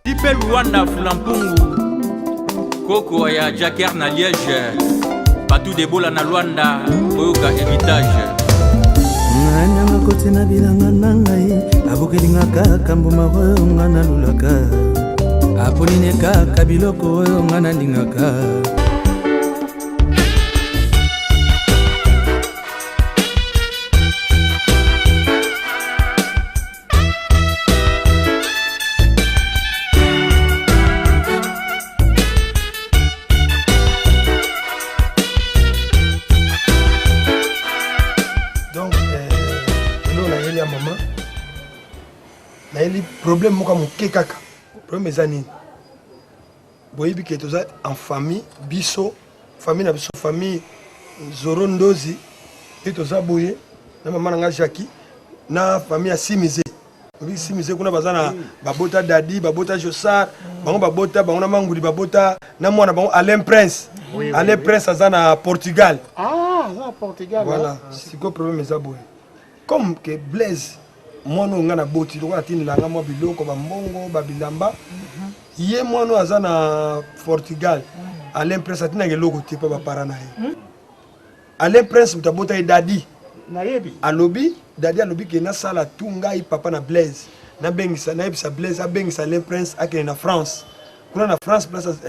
Lipe Luanda Fulampungu Koko ya Jacker na Liège Batu de Bola na Luanda Oyoka héritage Ngana makote na bilanga nangai Abokelinga kaka mbuma oyo ngana lulaka Aponine kaka biloko oyo ngana ndingaka problème moka moke kaka problème eza nini boyebi ke toza en famille biso famille na biso famille Zoro Ndozi et toza boye na mama na nga Jackie na famille ya Simize obi Simize kuna bazana babota Dadi babota Josar bango babota bango na Manguli babota na mwana bango Alain Prince Alain Prince azana Portugal za Portugal voilà siko problème eza boye comme que Blaise mwana nga na boti lokola tinilanga mwa biloko bambongo babilamba ye mwana aza na Portugal Alain Prince atinaka eloko te mpa bapara na ye Alain Prince moto abota ye Dadi alobi Dadi alobi ke nasala tu ngai papa na Blaise nayebisa Blaise abengisa Alain Prince akende na France kuna na France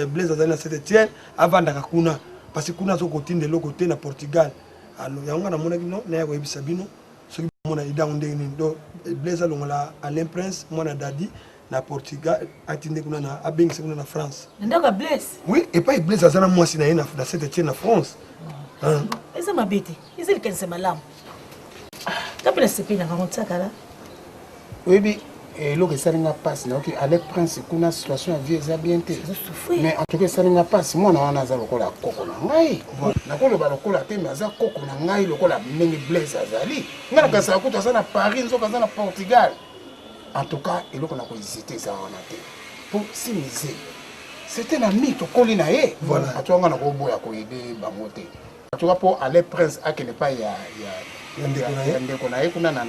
Blaise azali na Saint-Étienne avandaka kuna parce que kuna azokotinda eloko te na Portugal alo yango namonaki no naya koyebisa bino soki mona ida ndenge nini donc Blaise alongola Alain Prince mwana Dadi na Portugal atinde kuna na abengisa kuna na France ndaka Blaise oui et pas Blaise azana mwasi na ye na Saint-Étienne na France eza mabete eza likanisa malamu tapela sepe na kamontaka la oui eloko esalinga mpasi nayoki Alain Prince kuna situation ya vie eza bien te mais en tout cas esalinga mpasi mwana wana aza lokola koko na ngai nakoloba lokola te mais aza koko na ngai lokola ndenge Blaise azali nga nakasaka kutu aza na Paris nzoka aza na Portugal en tout cas eloko nakohésite eza wana te po Simize c'était na mi tokoli na ye atuanga nakoboya koyede bango te en tout cas po Alain Prince akende pa ya ndeko na ye kuna na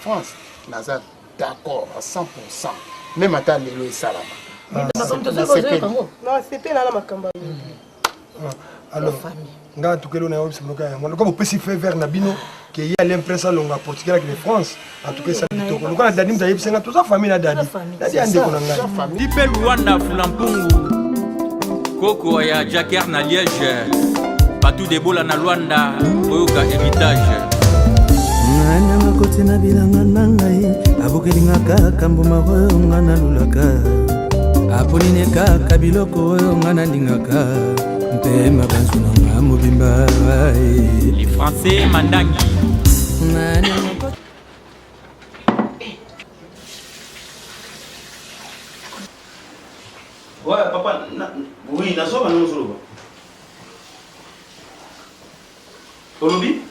France naza d'accord à 100%. Même à temps, le salama. Non, c'était là ma campagne. Alors, nga tukelo na obisi bloka ya mwana comme petit fait vers Nabino que y a l'impression longa Portugal que France en tout cas ça bitoko loka na Dadi mzayebi senga tout ça famille na Dadi Dadi ande ko na nga Lipe Luanda Fulampungu Koko ya Jacker na Liège Batu de Bola na Luanda Oyoka héritage Ngana makote na bilanga nangai Abokelinga kaka mbuma oyo ngana lulaka Aponine kaka biloko oyo ngana ndingaka Mpema bansu na nga mobimba Les Français Mandangi Ngana makote Ouais papa, oui, nazoba na nzuluba Olobi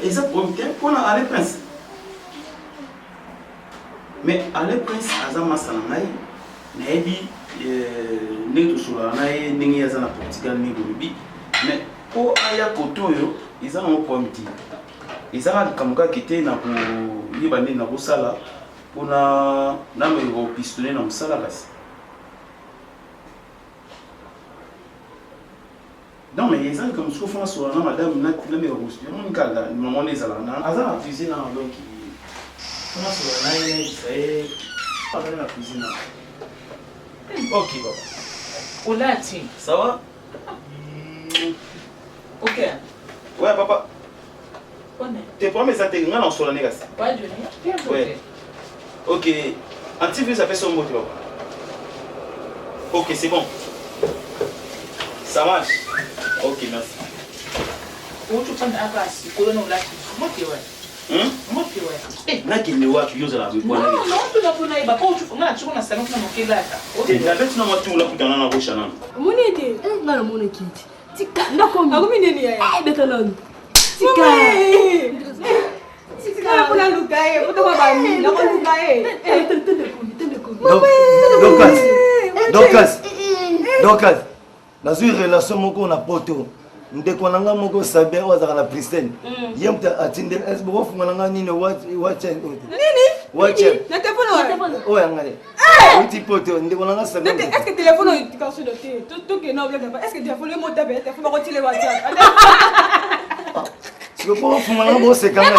Exactement, pour Alain Prince. Mais Alain Prince, Azama Sanangai, Nabi, Neto Solanai, Ningiazana Portugal, Nigolibi. Mais pour Aya Kotoyo, ils ont un point petit. Ils ont Kamuka qui était na pour Libane na Bosala, pour na me pistolet na Salagas. Non mais ils ont comme souvent sur la madame n'a pas mis au bout. On calme, maman les alana. Azan la cuisine en donc qui. On a sur la naine, c'est pas dans la cuisine. Ok papa. Olati Ça va? OK Ouais papa. On est Tes promesses à tes grands en sur la négasse. pas de rien. Ouais. Ok. Antivirus ça fait son mot papa. Ok c'est bon. Ça marche. Ok, merci. Où tu prends un passe, tu connais là, tu Naki ni watu yoza la bwana. Non, tu n'as pas na pas tu fais tu connais ça non na là. OK, na beti na watu la kutana na bosha nana. Monete, ngala monete. Tika ndako. Akumi nini ya? Beta non. Tika kuna lukae, kutoka bami, na kwa lukae. Donc, dans une relation moko na poto, ndeko nanga moko sabe wazaka na Christian. Yemta atinde esbo fungana nini what nini? WhatsApp. Na téléphone. Ouais, regardez. Un petit poteau, on a ça. Est-ce que téléphone est cassé de thé? Tout que non, est-ce que téléphone est monté? Téléphone va retirer WhatsApp. Tu peux pas fumer la bosse quand même.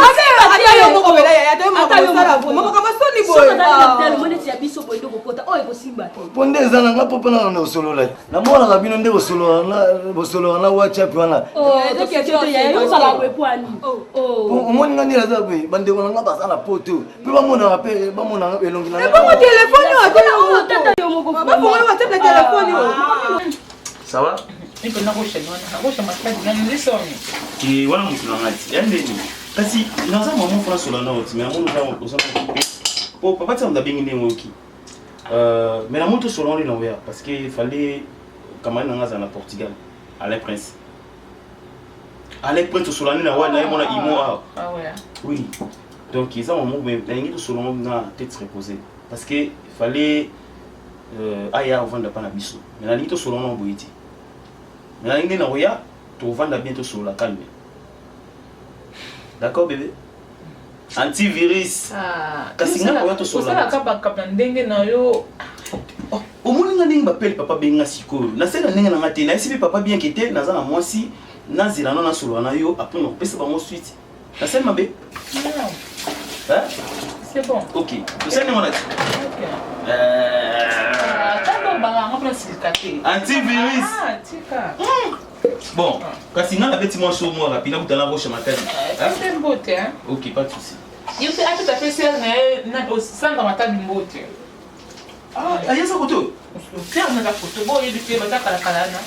Ponde ezana nga papa na no solo la. Na mona ka bino nde bosolo na WhatsApp wana. Omoni ngani la zabe bande kona nga basala poto. Pe ba mona elongi na. Ça va? Et voilà mon film. Kasi naza maman fana solo na oti mais amono na osana po papa tsa ndabingi ne ngoki mais la moto solo na oya parce que fallait kamani na ngaza na Portugal Alec Prince solo na wana mona imo ah ouais oui donc ils ont maman mais ngi to solo na tête reposée parce que fallait aya vendre pas na biso mais na ngi to solo na boyiti mais na ngi na oya to vendre bientôt solo la calme. D'accord bébé? Antivirus. Kasi nga ko to sola. Osala kapa ndenge na yo. Omoni nga ndenge bapel papa benga sikoyo. Na sela ndenge na ngate na sibi papa bien kete naza na mwasi na zila no na solo na yo après on pesa ba mo suite. Na sela mabe? Non. Hein? C'est bon. OK. To sela ngona. OK. Tando banga ngapna silikate. Antivirus. Tika. Bon, kasi nga na beti mo show mo rapide ku tala roche matani. C'est mbote hein. OK, pas de souci. Il fait tout à fait ça na sanga matani mbote. Ah, yesa photo. Faire na photo bo il fait bataka la kalana.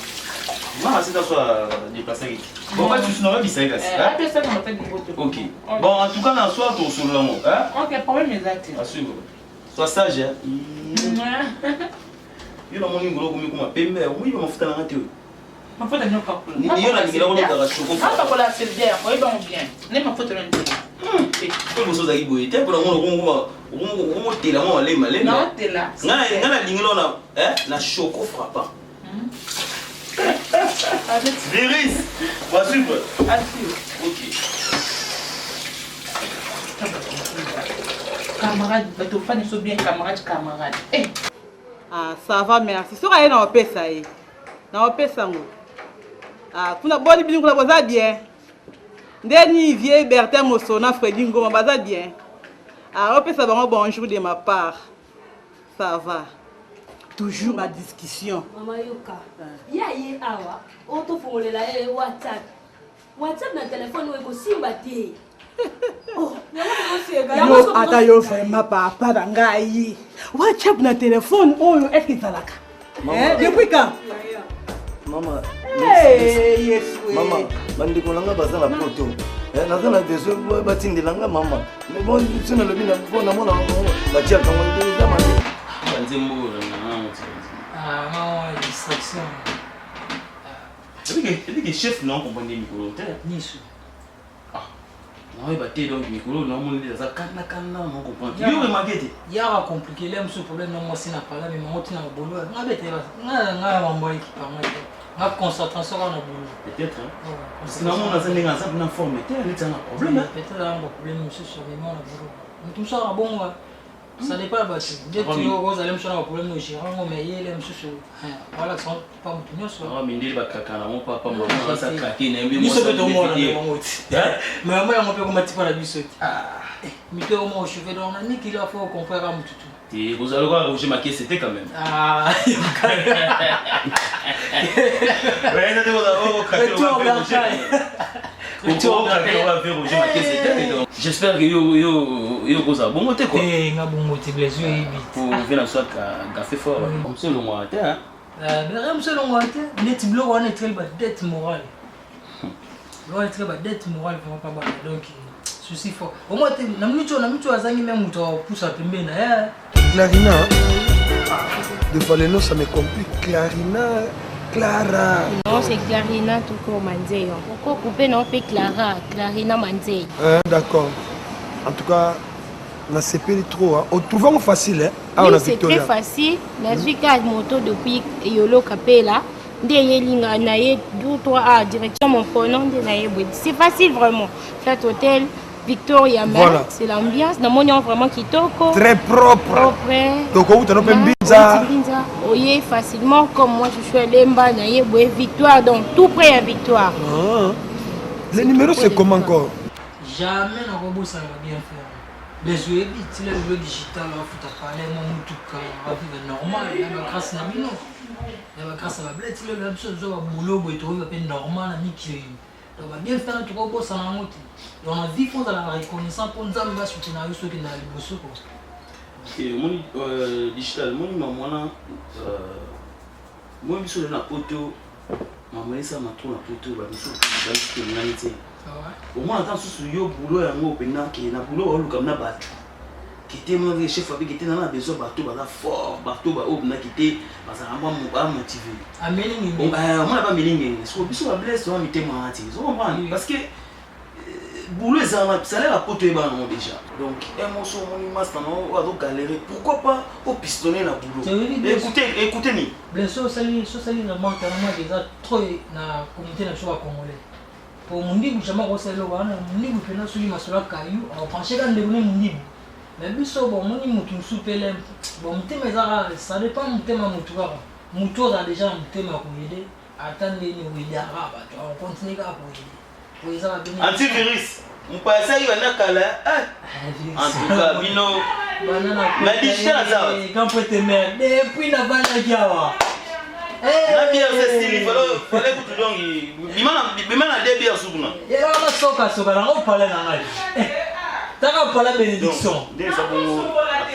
Mama c'est soit déplacer. Bon, pas de souci, on va biser kasi. Après ça matani mbote. OK. Bon, en tout cas na soir to solo mo, hein? OK, problème exact. Assure. Sois sage hein. Yo na moni ngolo komi kuma pembe, oui ba mafuta na ngate. Ma faute est non pas. Il y a la gueule de la chocolat. Ah, pas la célibataire, oui, bon bien. N'est ma faute là. Comme vous avez dit, t'es pour le monde, on t'es là, on allait malé. Non, t'es là. Non, la ligne là, hein, la choco frappant. Virus, va suivre. OK. Camarade, tu fais des choses bien, camarade. Ah, ça va, merci. Si on a un peu ça, on peut ça. Ah, kuna boli bingu la baza bien. Ndeni vieux Bertin Mosona Freddy Ngoma baza bien. Ah, on peut ça bonjour de ma part. Ça va. Toujours ma discussion. Maman Yoka. Ya ye awa. Auto fongolela WhatsApp. WhatsApp na téléphone weko simba te. Oh, yo ata yo vraiment papa dangai. WhatsApp na téléphone oyo est-ce que ça la ka? Depuis quand? Maman, yes, maman, bandiko nanga baza na poto. Naza na besoin batindelanga maman. Mais bon, si na lobi na bona mona batia kango déjà mandi. Banzembo na non, distraction. C'est que chef non comprendre micro. Nisu. Non, il va te donc micro non mon ça kana non comprendre. Yo remarqué. Ya va compliquer là monsieur problème non moi si na parler mais moi tina bolo. Ngabete nga mambo iki pamwe. Ma concentration na boulot. Peut-être hein. Sinon on a ça n'est pas en forme. Tu as un problème. Peut-être un problème monsieur sur les mains na boulot. Tout ça bon ça dépend bah dès que vous allez me chercher un problème au gérant mais il est monsieur sur voilà ça pas mon sur. Ah mais il va caca na mon papa maman ça craquer na mais moi ça peut tomber mais moi on peut comment tu pas la bisote. Ah mais toi au moins cheveux dans on a ni qu'il a faut comparer à mon toutou. Et vous allez voir j'ai marqué c'était quand même. Ah. Ouais, ça j'espère que yo goza bon moté quoi. Eh nga bon moté les yeux ibi. Pour venir soit café fort. Comme ça le mois hein. Même selon moi net blog on est très bas dette morale. On est très bas dette morale vraiment pas bas donc souci fort. Au moins na mtu azangi même mtu pousse pembeni na Clarina. De Valeno ça me complique Clarina. Clara. Non, c'est Clarina tout court Manzé. Pourquoi couper non fait Clara, Clarina Manzé. D'accord. En tout cas, on a séparé trop. On trouve facile. Hein? Ah, oui, c'est très facile. La suite à moto depuis Yolo Capella. Derrière naïe, d'où toi à direction mon pronom de naïe. C'est facile vraiment. Cet hôtel, Victoria, mais Voilà. c'est l'ambiance. Dans mon vraiment kitoko. Très propre. Donc, vous avez un pizza. Oui, facilement, comme moi je suis à Lemba, Victoire, donc tout près à Victoire. Le numéro, c'est comment encore? Jamais dans le robot, ça va bien faire. Les jeux digital, il faut parler, tout cas, normal, il y a une grâce à Nabino. Il y a une grâce à la blette, il y a une chose, il y a un boulot, il y a un normal, donc, on va bien faire un robot, ça n'a pas. On a dit qu'on a la reconnaissance pour nous avoir soutenir ceux qui n'ont pas le bosso. Et digital, moi, je suis dans la photo, je suis dans la photo, je suis dans la photo. Au moins, attends, sur le boulot, il y a un boulot qui était mon chef qui était dans la besoin bateau, fort, bateau, qui était motivé. On n'a pas meaning. Parce que boulot, ça a l'air à poter déjà. Donc, émotion, on va galérer. Pourquoi pas au pistonner la boulot? Écoutez-nous. Bien sûr, ça manque déjà trop dans la communauté nationale congolaise. Pour mon niveau, je m'en ressens là, mon niveau pénal sur ma sola caillou, on pensait qu'on devenait mon niveau. Mais biso bon mon niveau tout soupelem. Bon thème ça dépend mon thème mon tour a déjà un thème à aider. Attendre les niveaux d'arabe, on continue à pour aider. Pour ça bien. Antivirus. On passe à y en a kala. En tout cas, bino. Mais digital ça. Quand peut te mettre depuis la bande diawa. La bière c'est stylé, fallait que tu donnes. Bimana deux bières sous nous. Et là on soka on parle dans ngai. T'as pas la bénédiction. Dès ça bon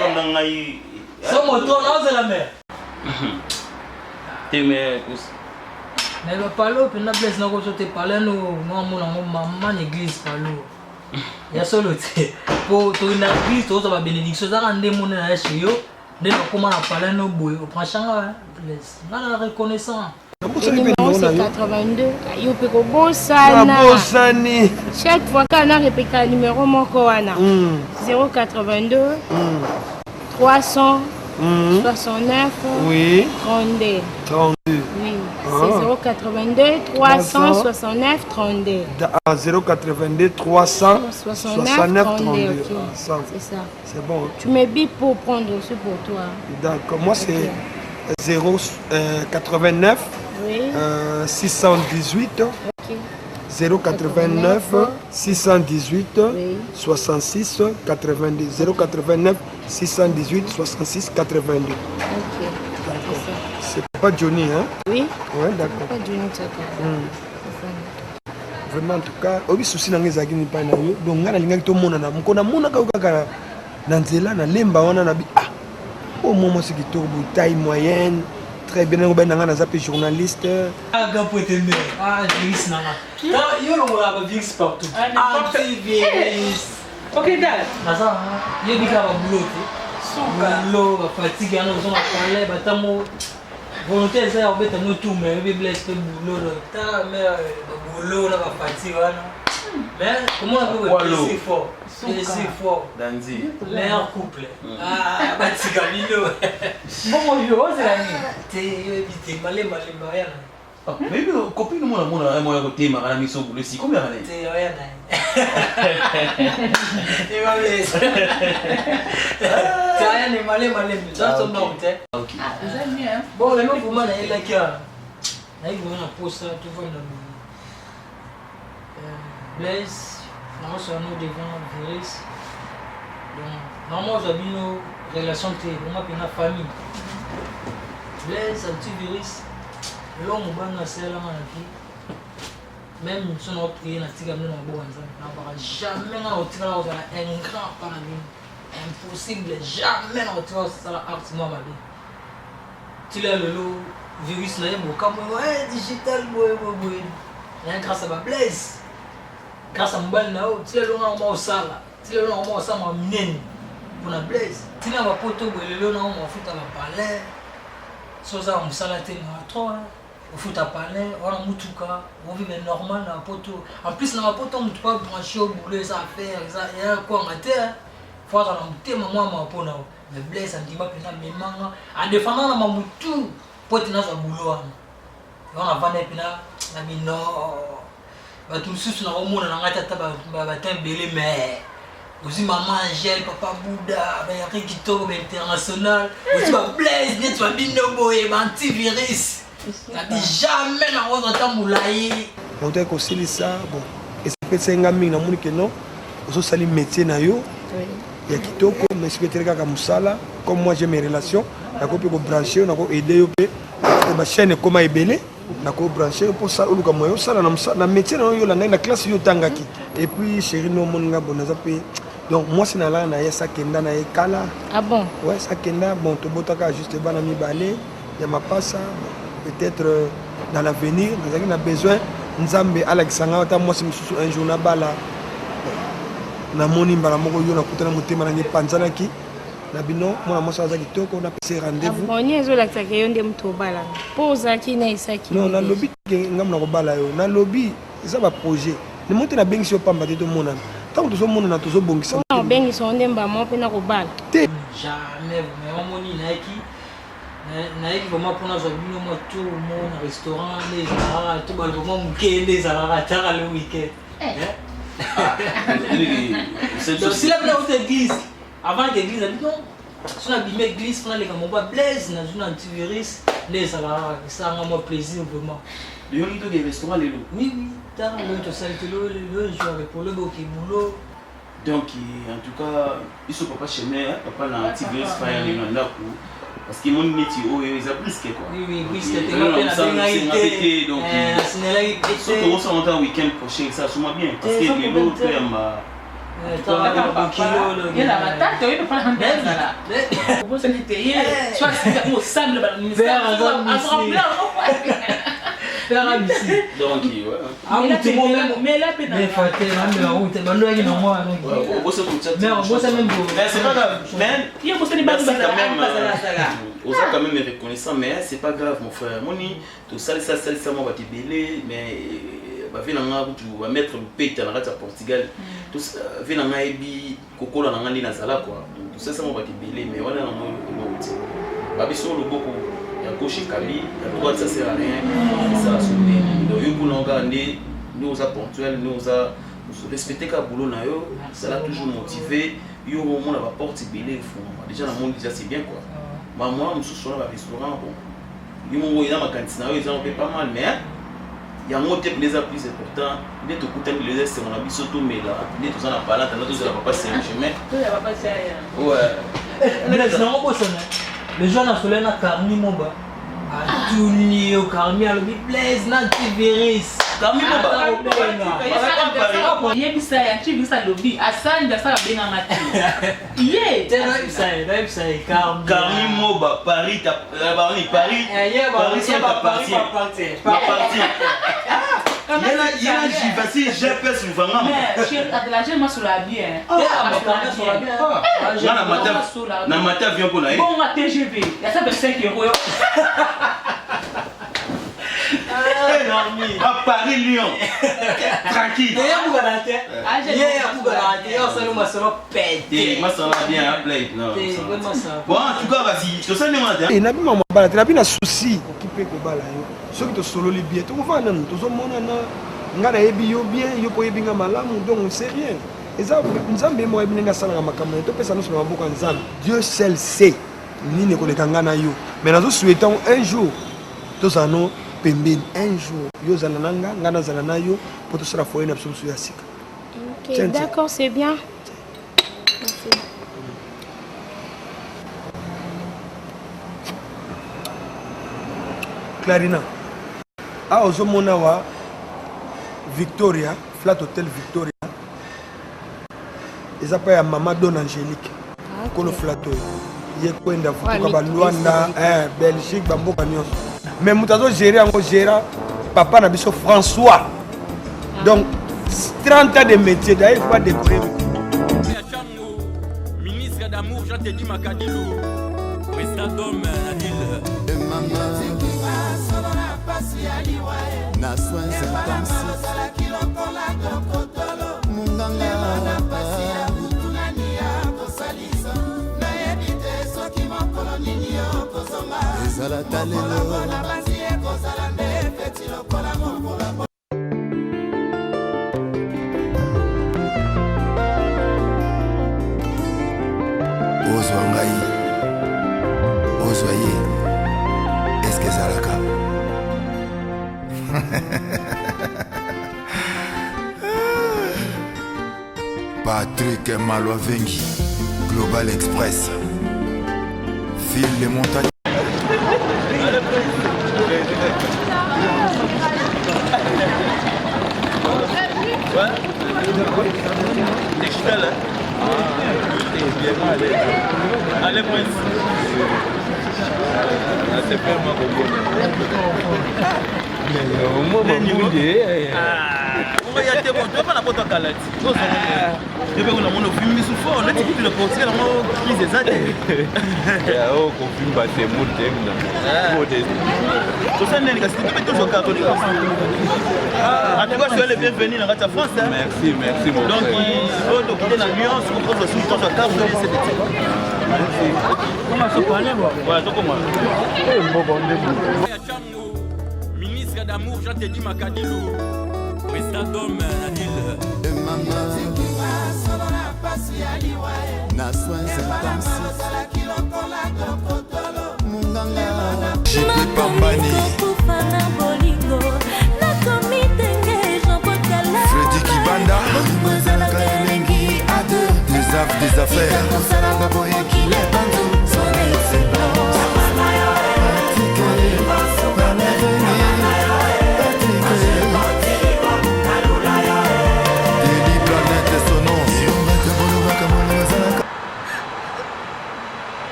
comme dans ngai. Ça moto là c'est la mer. Mais le palo pe na blesse na ko te parler no maman église palo. Ya solo te. Pour to na église to ba bénédiction ça rende mon na chez yo. Dès comment on parle no boy au prochain blesse. Na reconnaissant. Le numéro c'est 82. Yo pe ko bosana. Chaque fois qu'on a répété le numéro moko wana. 082 300 69 oui 32. Oui, c'est 082 369 32. 082 369 32. C'est ça. C'est bon. Tu mets bip pour prendre aussi pour toi. D'accord. Moi c'est 089 618 089 618 66 82 089 618 66 82. Ok. C'est pas Johnny, hein? Oui. Ouais, d'accord. Pas Johnny, vraiment, en tout cas, obi souci na ngezaki ni pa na yo. Donc ngana linga to mona na mukona mona ka kaka na nzela na lemba wana na bi au moment c'est qui tourne taille moyenne. Très bien, on a un journaliste. Ah, virus nana. Yo le voit avec virus partout. Antivirus. Ok, dad. Nasa, yo bi ka ba boulot. Boulot, ba fatigue, on a parlé, ba tamo volonté ça on bête no tout mais bi blesse pe boulot. Ta mais boulot na ba fatigue wana. Mais comment on peut c'est fort. C'est fort. Danzi. Meilleur couple. Ah, batika lilo. Bon yo, c'est la nuit. T'es évité malé mariana. Ah, mais copine moi moi côté marana mission pour le si combien d'années? T'es rien. Et ma blesse. T'es rien malé ça son nom t'es. OK. Bon, le nom pour moi là il a qui a. Là il va poser ça tout va dans Blaise. Nous sommes devant virus. Donc, normalement, j'ai vu nos relations de ma famille. Blaise, un petit virus. L'homme va c'est là, même si on a pris un petit gamin dans le bon jamais on a un grand paradis. Impossible, jamais on a ça à ma vie. Tu l'as le virus là, il digital, il y a grâce à ma Blaise. Grâce à mon bal, tu l'as l'on au sala, tu l'as l'on au sala, pour la Blaise. Tu l'as pas poteau, le l'on au foot à la palais. Soit ça, on salaté à toi. Au foot à palais, on a moutouka, on vit normal dans la poteau. En plus, dans la poteau, on ne peut pas brancher au boulot, ça faire, il y a quoi en terre. Faut que on ait maman ma peau. Mais Blaise, on dit pas que mes mangas, en défendant la mamoutou, pour être dans un boulot. On a vendu, on a mis non. bato mosusu nakomona na ngai tata batin ebele mais aussi maman Angèle, papa Bouddha, Henri Kitoko, international, aussi ma Blaise, net ma binobo et ma antivirus. Ça dit jamais na rendre temps moulaye. On doit conseiller ça, bon. Et ça peut être un gars na que non. Aussi sali métier na yo. Il y a Kitoko, mais je peux te regarder comme ça comme moi j'ai mes relations, na ko peut brancher, na ko aider yo pe. Et ma chaîne comment ebele, na ko brancher pour ça ou comme moi ça na métier na yo na classe yo tangaki. Et puis chérie no monga bonaza pe. Donc moi c'est là na yesa kenda na ekala. Ah bon? Ouais, ça kenda bon to botaka juste bana mi balé, ya mapasa peut-être dans l'avenir, nous avons besoin nzambe Alexandra ta moi c'est un jour na bala. Na moni mbala moko yo na kutana motema na panzana ki. Na bino moi moi ça za kitoko na pese rendez-vous. On y ezo la tsaka yo ndem to bala. Poza ki na isaki. Non, na lobby ngam na ko bala yo. Na lobby ça va projet. Ne monte na bengi so pamba te to monana. Tant que tout le monde a toujours bon qui sont bien ils sont ndemba mo pe na ko bala. Jamais mais on moni naiki vraiment pour nous abino mo tout mon restaurant les ara tout bal vraiment mukende les ara tara le week-end. Donc si la petite église avant l'église non si on a bimé église on a les comme on Blaise dans une antivirus les ara ça rend moi plaisir vraiment. Le yonito des restaurants les lots. Oui oui. Le joueur pour le boki boulot. Donc en tout cas ils sont papa chez moi papa na antivirus fire les là parce que mon métier ils a plus que quoi. Oui c'était la été donc surtout on s'en entend week-end prochain ça sûrement bien parce que les lots ma il y a la matin tu peux pas rendre là. Vous ça n'était soit c'est au sable le ministère donc mais là peut-être mais faut te la route mais là il y a moi on bosse tout ça mais on bosse même mais c'est pas grave mais il y a bossé les bases on a quand même reconnaissant mais c'est pas grave mon frère moni tout ça moi va te belé mais va venir na tu va mettre le pete na rata Portugal tout venir na ebi kokola na ngandi na zala quoi tout ça moi va te belé mais voilà na mo ba biso le beaucoup ya gauche Kabi, à droite ça sert à rien, ça va sauver. Donc yo pour nous garder, nous a ponctuel, nous a respecter ka boulot na yo, ça l'a toujours motivé. Yo au moins la porte belé fond. Déjà dans monde déjà c'est bien quoi. Moi je suis sur le restaurant bon. Yo mo ina ma cantine yo ils ont fait pas mal mais il y a un motif les plus important, dès tout côté les c'est on a biso tout mais là, dès tout ça na pas là, tout ça va passer un chemin. Tout va passer rien. Ouais. Mais c'est un beau sonne. Les gens ont fait la carni moba. A tourné au carmi à l'objet Blaise n'antivirus. Carmi moba. Il y a ça tu vis ça lobby. À ça il y a ça bien en matin. Yeah. Ça carmi moba Paris Paris. Paris c'est ta partie. Pas partie. Il y a j'y facile GPS nous vend. Mais chérie de la jeune sur la bien. Na matin vient pour là. Bon à TGV. Il y a ça 25 €. À Paris Lyon. Tranquille. Bon en tout cas vas-y, tu sais et na bima mabala tu na bina souci occupé ko bala yo. Ce qui te solo les billets, tu vois nan to zo mona na ngana yebi yo bien yo po yebi nga malamu donc c'est rien. Et ça nzambe mo yebi nga sala makambo to pesa no so maboko nzambe. Dieu seul sait nini ko lekanga na yo. Mais nazo souhaitons un jour to zano pembeni un jour yo zana nanga ngana zana na yo pour to sera foyer na absolument ya sika. OK, d'accord, c'est bien. Merci. Clarina. Ah, aux Monawa, Victoria, Flat Hotel Victoria. Ils appellent à Maman Don Angélique. Kolo Flato. Il y a quoi d'Afrique, Luanda, Belgique, Bambo Cagnos. Mais Moutazo géré en gérant, papa n'a pas François. Donc, 30 ans de métier, d'ailleurs, il faut pas décorer. Ministre d'amour, Jean Teddy Makadilou. Président d'homme, Nadil. Na soins intensifs. Patrick Maloavengi, Global Express, Ville les montagnes. Digital, allez, Prince. C'est pas moi on va y aller, bon, tu vas pas la porte à Calais. Tu vas on a mon film mis sous fort, là tu peux le porter là mon crise des années. Oh, qu'on filme pas c'est mon thème. Modeste. Tout ça n'est pas si tu peux toujours catholique. En tout cas, je suis le bienvenu dans la France. Merci, merci mon frère. Donc, il faut la nuance, on prend aussi ton carte, vous avez cette étiquette. Merci. Comment ça parle moi? Voilà, donc comment? Ministre d'amour, Jean Teddy Makadilou. Président d'homme, Nadil. JP Pambani, Freddy Kibanda, des affaires.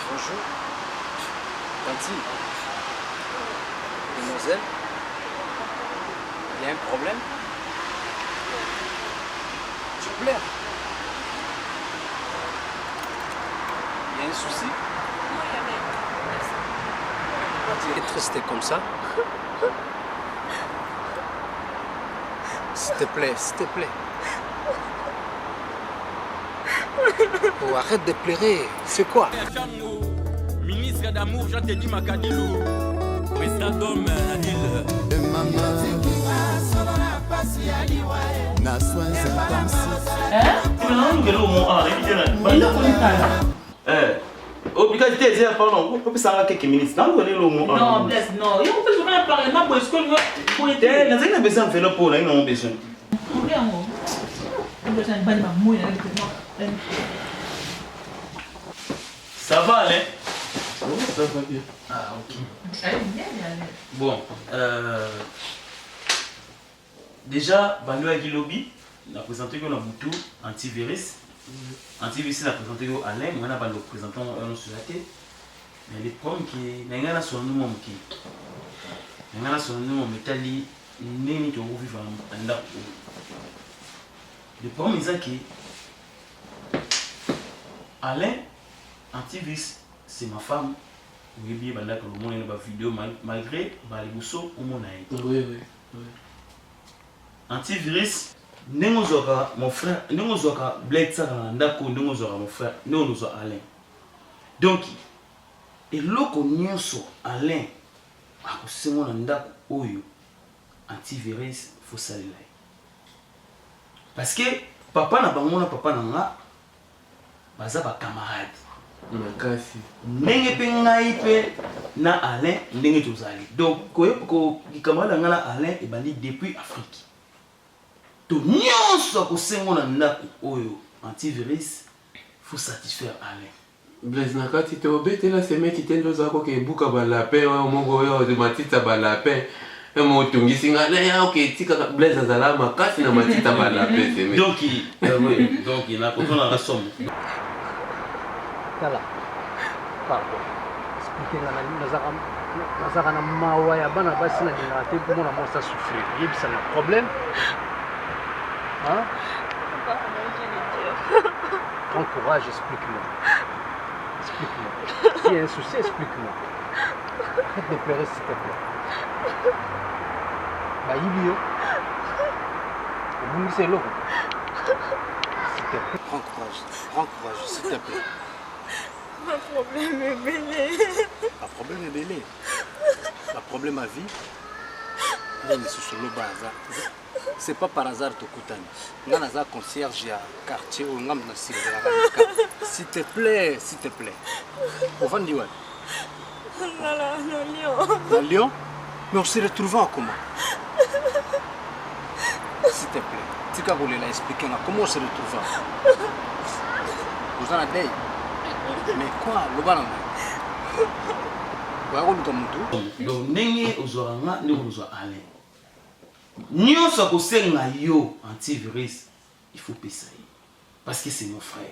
Bonjour. Tanti. Demoiselle. Il y a un problème? Tu pleures? Il y a un souci? Non, il y a rien. Pourquoi tu es triste comme ça? S'il te plaît, s'il te plaît. Oh, arrête de pleurer. C'est quoi? Ministre d'amour, Jean Teddy Makadilou. Président d'homme, Nadil. Obligation, pardon, on peut savoir quelques minutes. Non, Blaise, non. Il faut que je parle de parce que nous avons besoin de faire le pôle, nous avons besoin. Ça va, Alain? Oui, ça va bien. Ah, ok. Bon, déjà, Bando Aguilobi, on a présenté qu'on a beaucoup antivirus. Antivirus, on a présenté Alain, on a présenté un sur la tête. Mais le problème qui est, on a son nom qui. On a son nom métallique, n'est pas au vivant. Le problème est que Alain, antivirus, c'est ma femme. Oui, bien, que le monde est dans la vidéo, malgré les bousseaux, au monde. Oui. Antivirus, nous avons mon frère, nous avons Blade Sarandako, nous avons mon frère, nous avons Alain. Donc, et l'autre nous sur Alain, c'est mon andako, oyo, antivirus, il faut saluer. Parce que papa n'a pas mon papa n'a pas, baza ba camarade. Makasi. Ndenge pe ngai pe na Alain ndenge tozali. Donc ko camarade ngala Alain e bandi depuis Afrique. To nyonso ko sengo na ndako oyo antivirus faut satisfaire Alain. Blaise nakati te obete la semeki tendo zako ke buka ba lapin wa mongo yo de matita ba lapin. Emo tungisinga na ya okay tika Blaise azala makasi na matita ba lapin semeki. Donc il a pourtant la somme. Kala. Pardon. Expliquez la nazaka na mawa ya bana basi na dinate pour mon amour ça souffrir. Il y a un problème. Hein? Prends courage, explique-moi. Explique-moi. S'il y a un souci, explique-moi. Arrête de pleurer s'il te plaît. Bah Ibio. Vous c'est l'eau. S'il te plaît. Prends courage, s'il te plaît. Un problème est bélé. Un problème est bélé. Un problème à vie. C'est pas par hasard que tu as un concierge à quartier ou un s'il te plaît, s'il te plaît. On va dire à Lyon. Mais on se retrouve comment? S'il te plaît, tu peux expliquer comment on se retrouve. Vous en avez dit? Mais quoi? Le ballon. Donc, n'est-ce pas nous aller. Nous sommes yo antivirus, il faut payer parce que c'est mon frère.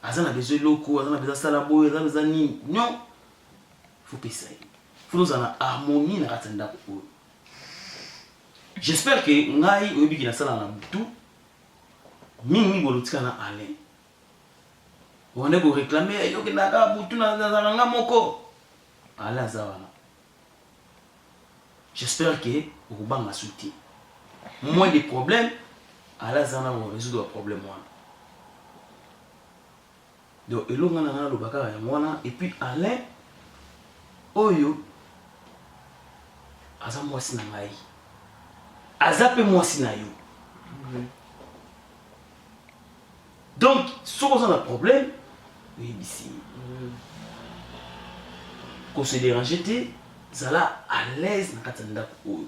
Azan a besoin de locaux, azan a besoin de salabo, azan a besoin de non, il faut payer. Il faut nous en harmonie na katanda ko. J'espère que ngai obi ki na sala na butu mingi bolotika na Alain. On est pour réclamer yo ki na ka butu na nga moko. Ala zawana. J'espère que Rouba m'a soutenu. Moins de problèmes, Ala zana va résoudre le problème. Donc, il y a le bakar et puis Alain, Oyo, Aza moi si na ngai. Aza pe moi si na yo. Donc, si on a un problème, oui, ici. Qu'on se dérange, Zala à l'aise dans katanda ko.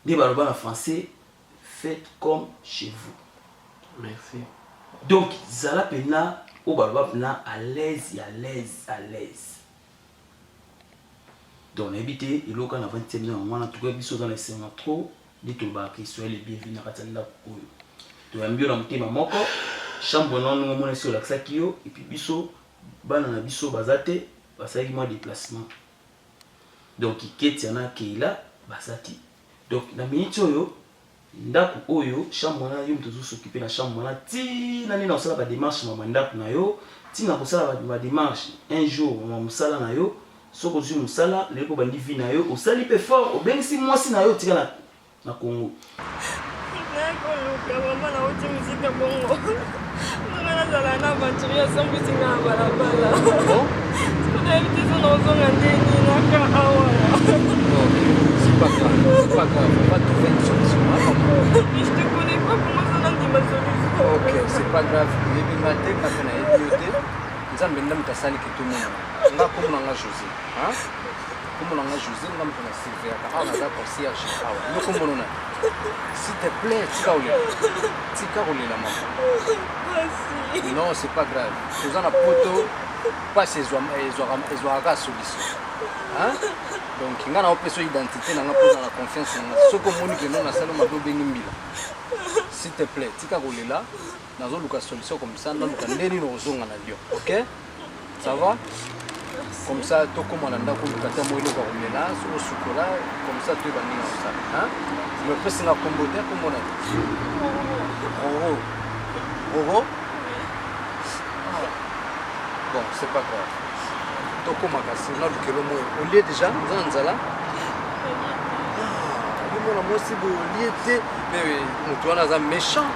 Des balobas en français, faites comme chez vous. Merci. Donc Zala pena au baloba pena à l'aise, à l'aise, à l'aise. Donc l'habité il local na 20e ans, on a tout cas biso dans les séances trop, dit tout bas qui soit les bienvenus dans katanda ko. To ambio na mtima moko, chambre non nous mona sur l'axa kio et puis biso bana na biso bazate. Parce qu'il y a un déplacement. Donc, il y a un qui est là, basati. Donc, dans la minute, ndaku oyo, chambre na yo, mtozo s'occuper de la chambre na ti nani na osala ba démarche ma ndaku na yo, ti na kosala ba démarche un jour ma musala na yo, soko zu musala, leko bandi vi na yo, osali pe fort, obengisi mwasi na yo tika na Congo. Nakoluka mama na uti muzika bongo. Ngana zala na aventurier sans bisinga balabala. C'est pas grave, on va trouver une solution. Je te connais pas, comment ça n'a pas ma solution? Ok, c'est pas grave. Les matin, quand on a idioté, nous avons même ta salle qui tout le monde. On a comme on a José. Comme on a José, on a Sylvia. On a concierge. Nous comme on a. S'il te plaît, tu as roulé la maman. Non, c'est pas grave. Nous avons un poteau. Pas ces hommes, ils ont la solution. Donc, il y a une identité, il y a la confiance. Ce que nous avons s'il te plaît, tu as roulé là, nous avons une solution comme ça, nous avons une ok? Ça va? Comme ça, tout comme on a là, au chocolat, comme ça, tu vas venir ça. Je me fais un combo comme on a dit. Roro. Bon, c'est pas grave. Toko makasi, on a vu que le mot au lieu déjà, nous avons Nzala. Moi aussi, au lieu de. Mais oui, nous avons un méchant.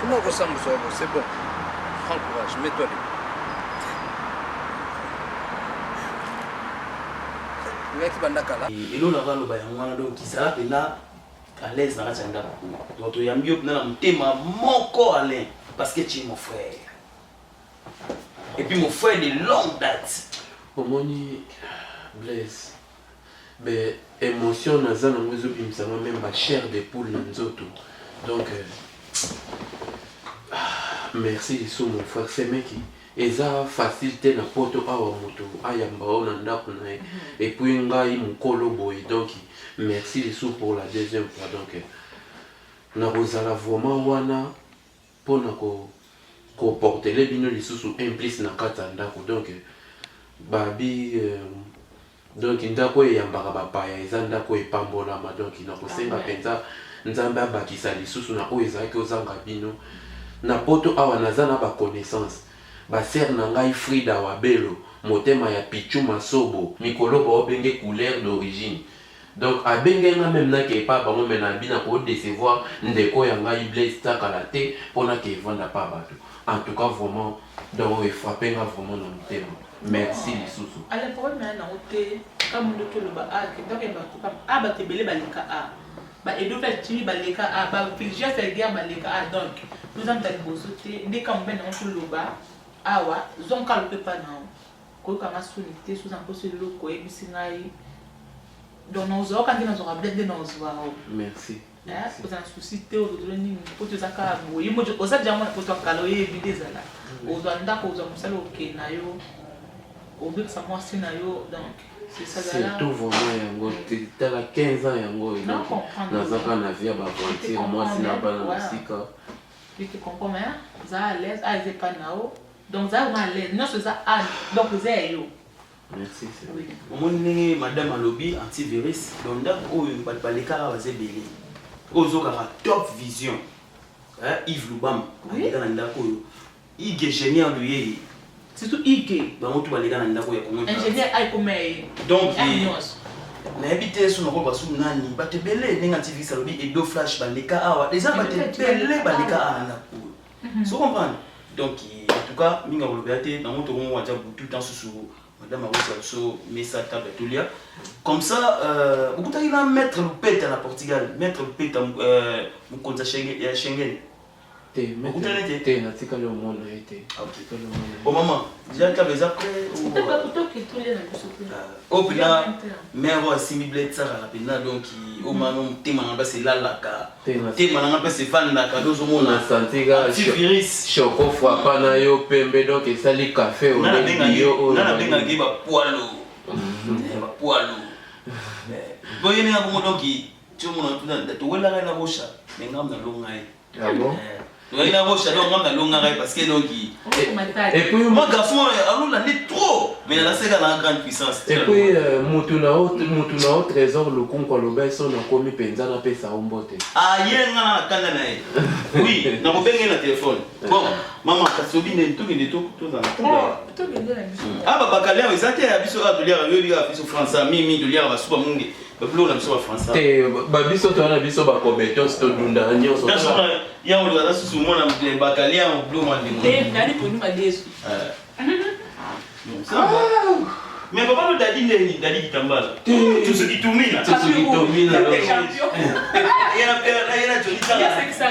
Comment on ressemble ça? C'est bon. Prends courage, mets-toi libre. Et l'on a le bain, donc qui s'arrête là, à l'aise dans la chambre. Donc il y a mieux que dans le thème, mon corps Alain, parce que tu es mon frère. Et puis mon frère de longue date. Omoni Blaise. Mais émotion naza na mwezo bimsama même ba chair de poule na nzoto. Donc merci sur mon frère c'est mec eza facilité na poto awa moto ayamba ona ndako na et puis ngai mukolo boy donc merci les sous pour la deuxième fois donc na rozala vraiment wana pona ko porter les bino les sous implice na kata ndako donc babi donc ndako eyambaka bapaya eza ndako epambolama donc nakosenga mpenza nzambe abakisa lisusu na oyo ezalaki ozanga bino na poto awa naza na baconnaissance basere na ngai Frida Wabelo motema ya Pichu Masobo mikolo baobenge couleur d'origine donc abenge nga même nake epa bango me na bina ko décevoir ndeko ya ngai Blaise takala te mpona ke evanda pa bato en tout cas vraiment donc efrappe nga vraiment na motema merci lisusu ale problème na ote Comme nous tout le bas, donc il va te belé balika a. Bah et d'autres tu balika a, bah filja fait guerre balika a donc. Nous avons des beaux sauter, dès qu'on met dans tout le bas, awa, zon calme pas non. Quoi qu'on a solité sous un peu sur le quoi et bisingai. Donc nous avons quand nous aurons blindé dans ce voir. Merci. Vous avez un souci théo de l'ennemi pour te sacar. Oui, moi je pense que j'ai un peu de calories et vidéos là. Aux andaks, aux hommes, ok, nayo. Au but ça moi si nayo donc. C'est tout vraiment yango. Tu as 15 ans yango. Non, comprendre. Dans un navire, bah voiture, moi c'est là-bas dans le sika. Tu comprends mais ça à l'aise, ah c'est pas nao. Donc ça à l'aise. Non c'est ça ah donc vous êtes yo. Merci. Oui. Au moins madame alobi antivirus donc oyo baleka ba zebele. Ozo kara top vision. Yves Lubam. Oui. Dans ndako oyo. Il est génial lui. Surtout Ike. Donc tu vas les gars dans ndako ya Congo. Ingénieur ay comme donc na habité sur noko basu nani bate belé ninga antivirus alobi et do flash baleka awa déjà bate belé baleka ana ko. So comprendre. Donc en tout cas minga lobate dans moto mo waja tout le temps sous madame Aroso Messa table Tulia. Comme ça beaucoup ta ila mettre le pète à la Portugal, mettre le pète mu konza Schengen. T'es natika le monde été. Bon maman, déjà tu as après ou au pina mère wa simiblé ça rapidement donc au manon tema ngaba c'est là là ka tema ngaba c'est fan là ka dozo mona santiga virus choco fois pas na yo pembe donc et ça les café au bio na benga giba poalo ba poalo boye ni ngabo donc tu mona tu wela na bosha ngam na longa ah bon oui, parce que donc et puis moi garçon alors là est trop mais là c'est la grande puissance et puis mutuna au trésor le conco le beso na komi penza na pesa ombote ah yenga na kanda na oui na kobenga na téléphone bon maman kasobi ne tout dans ah baba kalea ezate ya biso a dolia yo liga biso France mimi dolia ba super mungi ba blo na biso ba France te ba biso to na biso ba compétence to dunda nyonso ya on doit sous mon bakalea en blo moi te nani pour nous madesu mais papa nous dadi kitambala tout ce qui tourne champion il a joli ça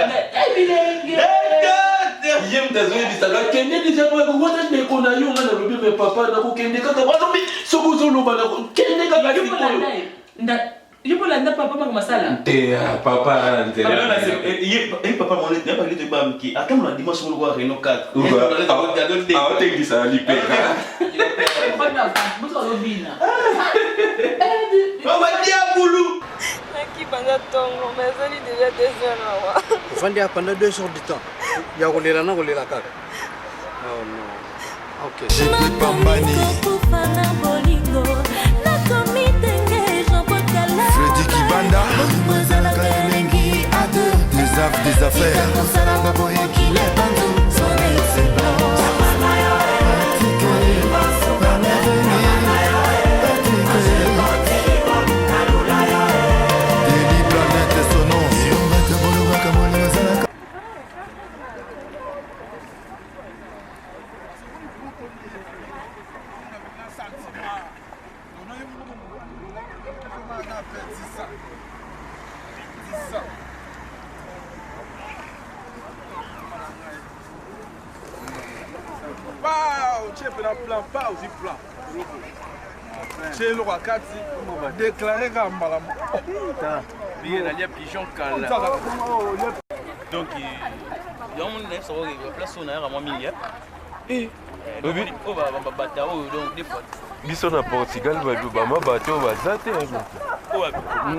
yem tazoye bisaka kende déjà kwa ngota ne kona yo ngana lobi me papa na ko kende kaka wazobi sokuzo loba na ko kende kaka nda yupo la nda papa ma masala te papa nte papa mon n'est pas de bam qui attends la dimanche on va Renault 4 ah te gisa lipe papa na buso lobina on va dire boulou qui pendant tongo mais ça lui déjà 2 heures là Fandi pendant 2 heures du temps ya kolela na kolela kaka oh non ok j'ai plus pambani Freddy Kibanda des affaires Chez le roi Kati, déclaré comme Malam. Il y a des pigeons calés. Donc, il y a un place où on a un milliard. Et biso na Portugal ba mabato bazate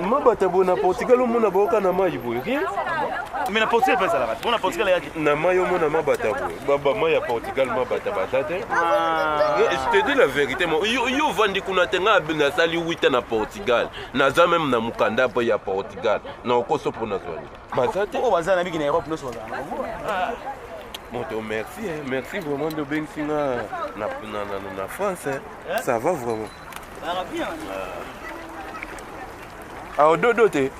mabata bona Portugal omona boka na mai boye rien mais na Portugal pas ça là on a Portugal yaki na mai omona mabata boye ba mai ya Portugal mabata bazate je te dis la vérité yo vandi kuna tenga na sali 8 na Portugal na za même na mukanda po ya Portugal na okoso pona zoni bazate o bazana biki na Europe no so Moto, merci, hein. Merci vraiment de bien na France. Hein. Ça va vraiment. Ça va bien. Ah, au dodo, t'es.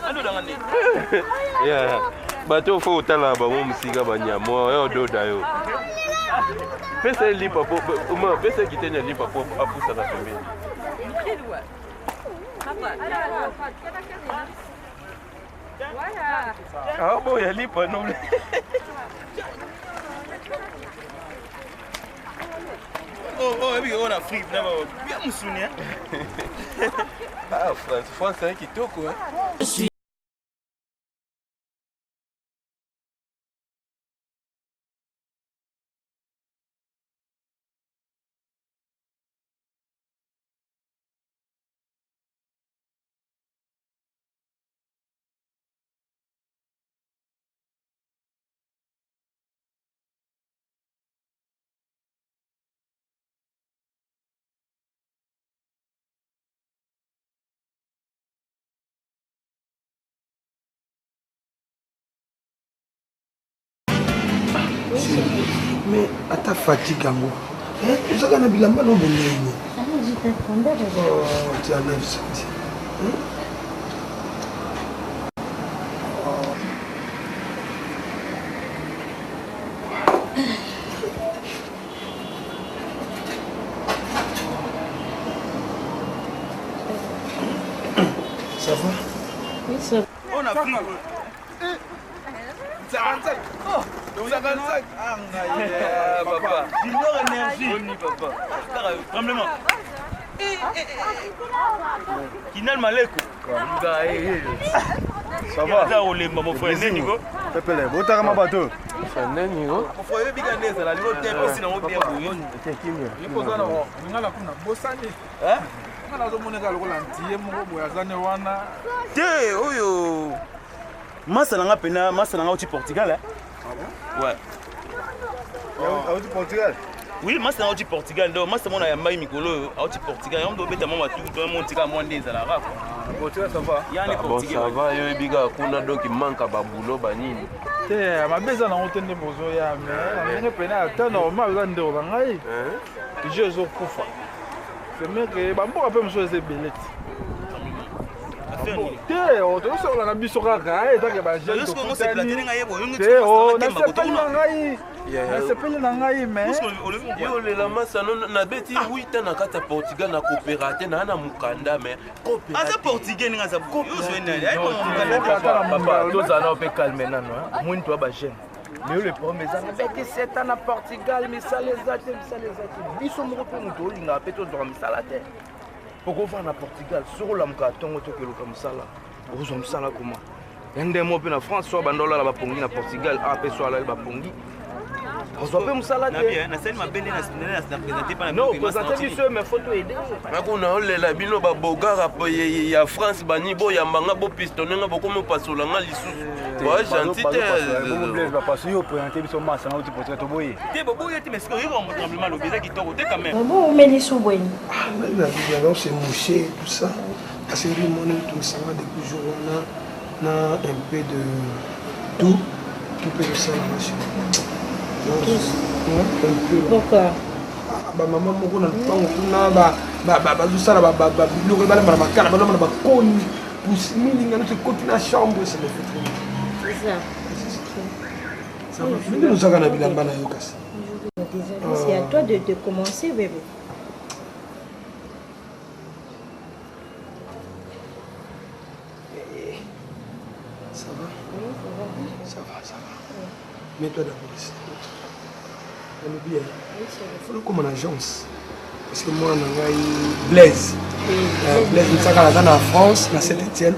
Allô, dans yeah. bato fo otala bango musika banyamo yo doda yo pesa lipa po uma pesa kitenya lipa po apusa na pembeni ah bon ya lipa non oh ebi on Afrique na ba bien musuni ah France c'est kitoko hein. Mais ata fatigue yango ozaka na bilamba no bonene tu enlèves ça ça va? Oui, ça va. On a pris 55. Oh, 55. Ah, papa. Junior énergie. On y papa. Tremblement. Kinal Maleko. Ça va? Ça roule mon frère Nenigo. T'appelles Botara Mabato. Nenigo. Mon frère Biganese la niveau t'es aussi dans bien bouillon. Il faut ça là. Ngala kuna bosani. Hein? Ngala zo moneka lokola ntiye moko boya zane wana. Te oyo. Masa nanga pena, masa nanga au Portugal hein. Ouais. Au Portugal. Oui, masa nanga au Portugal. Donc masa mona ya mai mikolo au Portugal. On doit beta mama tout toi montika mwande za la rap. Portugal ça va. Ya ne Portugal. Ça va yo biga kuna donc manka ba boulot ba nini. Te mabeza na otende bozo ya mais on pena ata normal za ndo ba ngai. Je zo kufa. C'est mec ba mboka pe mso ze beleti. Te o to so na biso kaka etake ba jeune. Est-ce qu'on s'est platé nga yebo yongo te o na sepeli na ngai. Na sepeli na ngai mais yo le la masa non na beti 8 ans na kata Portugal na coopérateur na mukanda mais coopérateur. Asa portugais nga za yo zo nani ay mo papa to za na pe calme nano mwini to ba jeune. Mais le problème c'est que 7 ans na Portugal mais ça les a biso moko pe muto linga pe to dormi salate. Pourquoi on va à Portugal sur la mkatongo to kelo comme ça là on ça là comment ende mo pe na France soit bandola la ba pongi na Portugal a pe soit là ba pongi on soit pe musala na bien na sel ma belle na présenter pas na non présenter biso mais photo aider na kuna olela bino ba bogara ya France bani bo ya mbanga bo pistonenga bo comme pasola nga lisusu ouais gentité bon blaise ba passo yo présenter biso massa na uti portrait to boye te bo boye te mais ce que yo on tremblement le beza qui toko te quand même bon mais les sous boye ah mais la vie c'est mouché tout ça parce que lui mon tout ça va depuis jour on a un peu de tout peut ça la machine pourquoi ba maman moko na pango kuna ba jusala ba biloko ba na makala ba na ba koni pour mininga notre côté na chambre c'est le fait ça va mais nous avons na bilamba na yokasi c'est à toi de commencer bébé ça va ça va mets-toi d'abord ici bien. Il faut comme en agence. Parce que moi, on a Blaise. Blaise, nous sommes en France, à Saint-Etienne.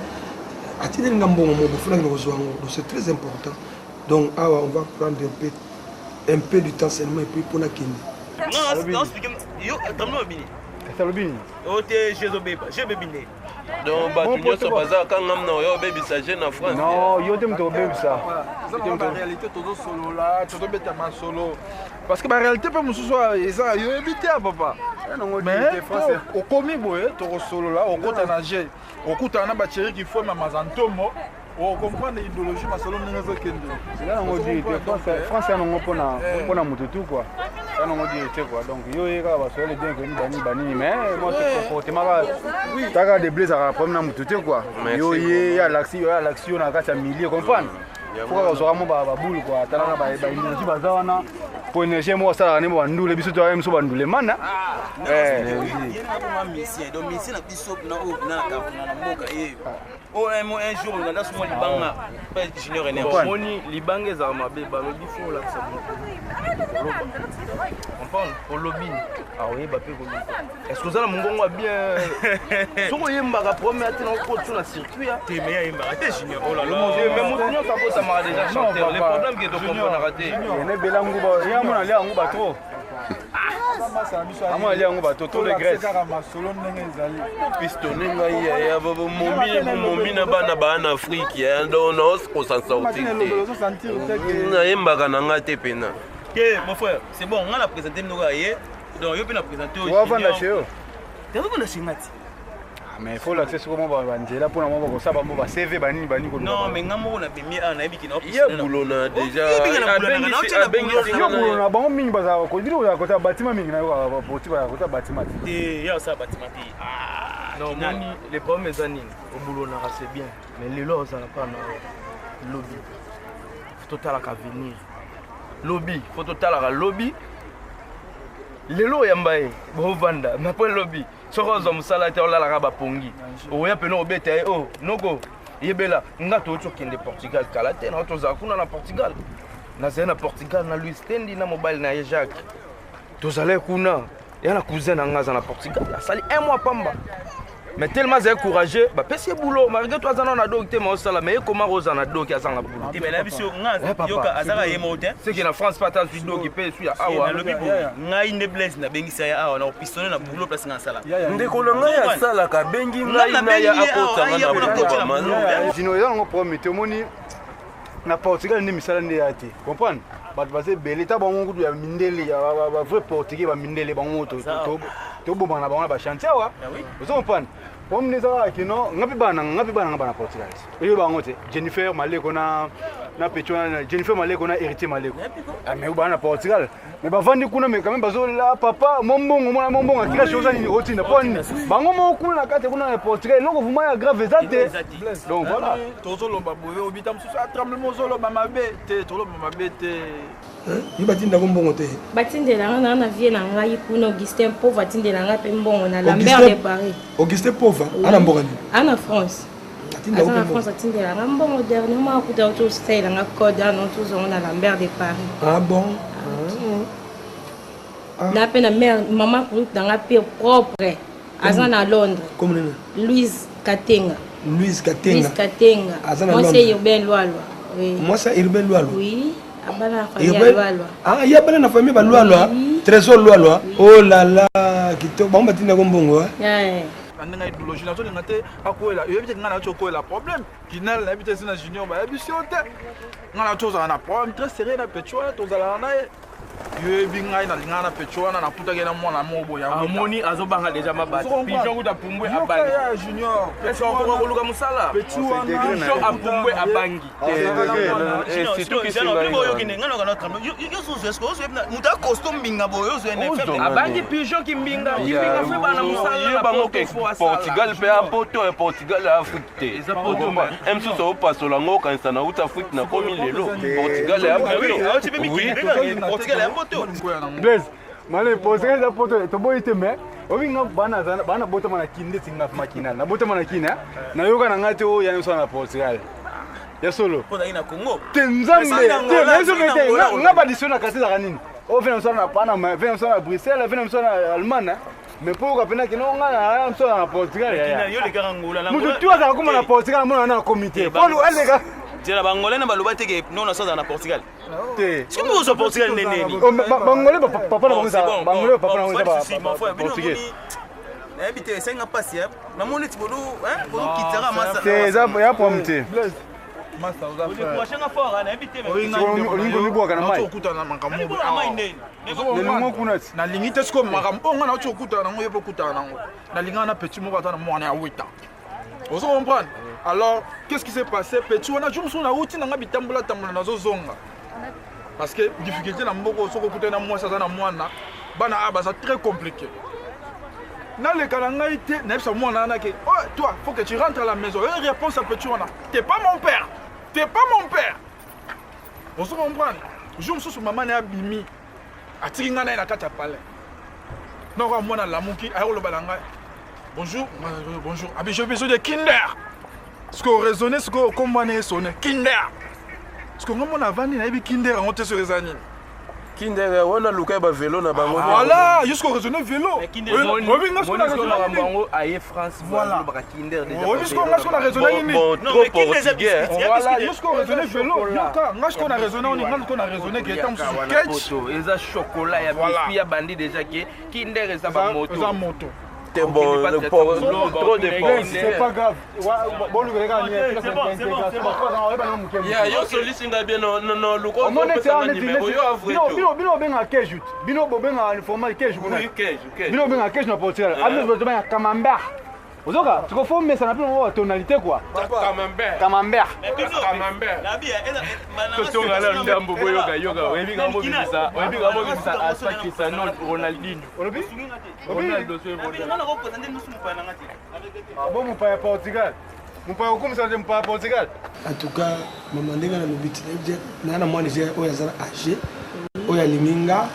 C'est très important. Donc, on va prendre un peu du temps seulement et puis pour la Kindi. Non, donc bato nyonso baza kanga mna oyo obebisa jeune en France non yo te moto obebisa en réalité tozosolola tozobeta masolo parce que baréalité mpe mosusu eza yo yebi te ya papa mais okomi boye tokosolola okota na je okutana na bachéri ki fo mamaza ntomo okomprendre idéologie masolo ndenge ezokende eza nango dire te france yanongo mpona moto tu quoi yanongo dire te quoi donc yo ye kaka basoyele bien keni banini mais moi comportement kaka de blaise aka problème na moto te quoi yo ye ya laxi yo na kati ya milieu comprendre Faut ozwa mo ba boule quoi. Tala ba énergie baza wana. Pour énergie mo sala ne ba ndule biso to même so ba ndule mana. Donc Messi na biso na o na ka na mboka e. Un jour on a souvent libanga pas junior énergie. Moni libanga za mabe ba lobi fo la ça. On parle au lobby. Ah oui, Mbappé ko. Est-ce que ça la mongongo bien soko yemba ka premier na ko na circuit ya. Te meya yemba te junior. Oh là là. Mais Moutinho ça m'a déjà chanté. Les problèmes que tu comprends na raté. Ne belangu ba ya mona lia ngo ba trop. Amo lia ngo ba trop de graisse. Pistonné ngai ya baba mombi na bana ba na Afrique ya donc on s'en sortir. Na yemba kana ngate pena. Que mon frère, c'est bon, on a présenté nous ailleurs. Donc yo peut la présenter aujourd'hui. On va vendre chez eux. Tu veux chez Mati? Mais il faut l'accès sur comment va vendre là pour moi comme ça ba CV bani ko. Non, mais ngamo na bimi ana ebi kina il y a boulona déjà. Boulona ba mingi baza ko ndiro ya kota bâtiment mingi na yo poti ba kota bâtiment. Et ya ça bâtiment. Non, moni les problèmes zanini au boulona c'est bien, mais les lois ça n'a pas na lobby. Total à venir. Lobby, faut total à lobby. Lelo yambaye, bo vanda, na po lobby. Soko zo musala te ola la raba pongi. Oya peno obeta oh, noko. Yebela, nga to kende Portugal kala te na to za kuna na Portugal. Na zena Portugal na Luis Tendi na mobile na Jacques. To zale kuna, ya na cousin na ngaza na Portugal. Sali 1 mois pamba. Mais tellement j'ai courageux, bah pèse boulot, malgré toi ça na docteur mais ça la mais comment rosa na doc ya sanga boulot. Mais la biso ngaza yoka azaka yemote. C'est que la France patate du doc qui paye sur awa. Na lobi ngai ne bless na bengisa ya awa na pistonné na boulot place nga sala. Ndeko na ngai ya sala ka bengi ngai na ya akota na boulot mano. Sinon ya ngo promet moni na Portugal ni misala ndi ati. Comprendre? Bato base belé ta bango kudu ya mindele ya ba vrai portugais ba mindele bango to bomana bango ba chantier wa. Vous comprenez? Comme les autres qui non ngapi bana ngabana Portugal. Iyo bango te Jennifer Maleko na Petona Jennifer Maleko na héritier Maleko. Ah mais bana Portugal. Mais ba vandi kuna mais quand même bazo la papa mombongo mona mombongo kila chose ni routine poni. Bango mo kuna kate kuna Portugal loko vuma ya grave zate. Donc voilà. Tozolo baboyo obita mususu tremblement zolo ba mabe te tolo ba mabe te. Ni batinda ko mbongo te. Batindela nga na vie na ngai kuna Augustin Pauvre batindela nga pe mbongo na Lambert de Paris. Augustin Pauvre ana mbongo ni. Ana France. Ana France atindela nga mbongo dernièrement akuta auto style nga code ana toujours na Lambert de Paris. Ah bon. Na pe na mère maman pour dans nga pe propre. Azana à Londres. Comme Louise Katenga. Louise Katenga. Moi c'est Urbain Loalwa. Oui. Moi c'est Urbain Loalwa. Oui. Abana famille Loalwa. Ah, il y a pas na famille Loalwa. Trésor Loalwa. Oh là là, kito ba mbatinda ko mbongo. Yeah. Ndanga idéologie na zolinga te akoela yebite ngana chokoela problème kinal na bite sina junior ba ebisiote ngana choza na problème très sérieux na petchoa tozala na yebi ngai na lingana petchoa na putake na mwana mobo ya amoni azobanga déjà mabati pigeon kuta pumbwe abangi ya junior petchoa ko koluka musala petchoa pigeon apumbwe abangi c'est tout qui se va yo kine ngana kana kambo yo so zesko so muta costume binga boyo zo ene abangi pigeon ki mbinga fe bana musala na bango ke Portugal pe apoto e Portugal Afrique te eza poto ba emsu so paso la ngoka insana uta Afrique na komi lelo Portugal e Afrique oui Portugal e poto Blaise male Portugal e poto to boyite me ovinga bana bota mana kinde tinga makina na bota mana kina na yoka na ngate o ya nso na Portugal ya solo pona ina Congo tenzambe yeso mete ngaba disona kasi za nini o vena nso na Panama vena nso na Bruxelles vena nso na Allemagne mais pourquoi pena que non ngana nso na Portugal ya yo le karangula na mutu tu aza kuma na Portugal mona na comité polo elega tira bangolena baloba teke non na soza na Portugal te est-ce que nous au Portugal nene bangolé papa na bonza bangolé papa na bonza portugais habité senga passer na moni tibolo hein pour kitara massa c'est ça ya pomte massa uza faire prochaine fois na habité olingo ni boka na mai okuta na makambo nelingo kuna na lingite sko makambo ngana okuta na ngoye okuta na ngo na lingana na petit moko ata na mwana ya 8 ans. Vous comprenez? Alors, qu'est-ce qui s'est passé? Petit, on a joué sur la route, on a mis tambola tambola dans zonga. Parce que difficulté dans beaucoup de choses, na moi ça na moi na, bana aba c'est très compliqué. Dans le cas là, été, n'est pas moi na que, oh toi, faut que tu rentres à la maison. Une réponse à petit on a. T'es pas mon père. T'es pas mon père. Vous comprenez? Je me suis dit, maman est abîmée. A tiré na na kati ya palais. Non, moi na la monki, ayo le balanga. Bonjour, bonjour. Abi j'ai besoin de Kinder. Ce que raisonner, ce que comment on est sonné Kinder. Ce que on a vendu na bi Kinder on te sur les années. Kinder on a luka ba vélo na bango. Voilà, jusqu'au raisonner vélo. Bango aye France voilà ba Kinder déjà. Oui, jusqu'au on a raisonné ni. Trop portugais. Voilà, jusqu'au raisonner vélo. Yoka, ngash qu'on a raisonné on est qu'on a raisonné que temps sur catch. Eza chocolat ya biscuit ya bandi déjà que Kinder eza ba moto. Eza moto. C'est bon, le port, trop de port. C'est pas grave. Bon, le gars, c'est bon. Il y a une solution bien non le quoi. On est en bino benga cage. Bino benga informal cage. Oui, cage. Bino benga cage na portière. Ami besoin camembert. Ozoka, tu faut mais ça n'a plus une tonalité quoi. Camembert. La bien, to ngala ndambo boyoga yoga. Webi ngambo bisa aspect ça non Ronaldinho. Ronaldo c'est bon mon père Portugal. Mon père comme ça j'aime pas Portugal. En tout cas, maman ndenge na lobiti na moi déjà oya zana âgé. Oya liminga.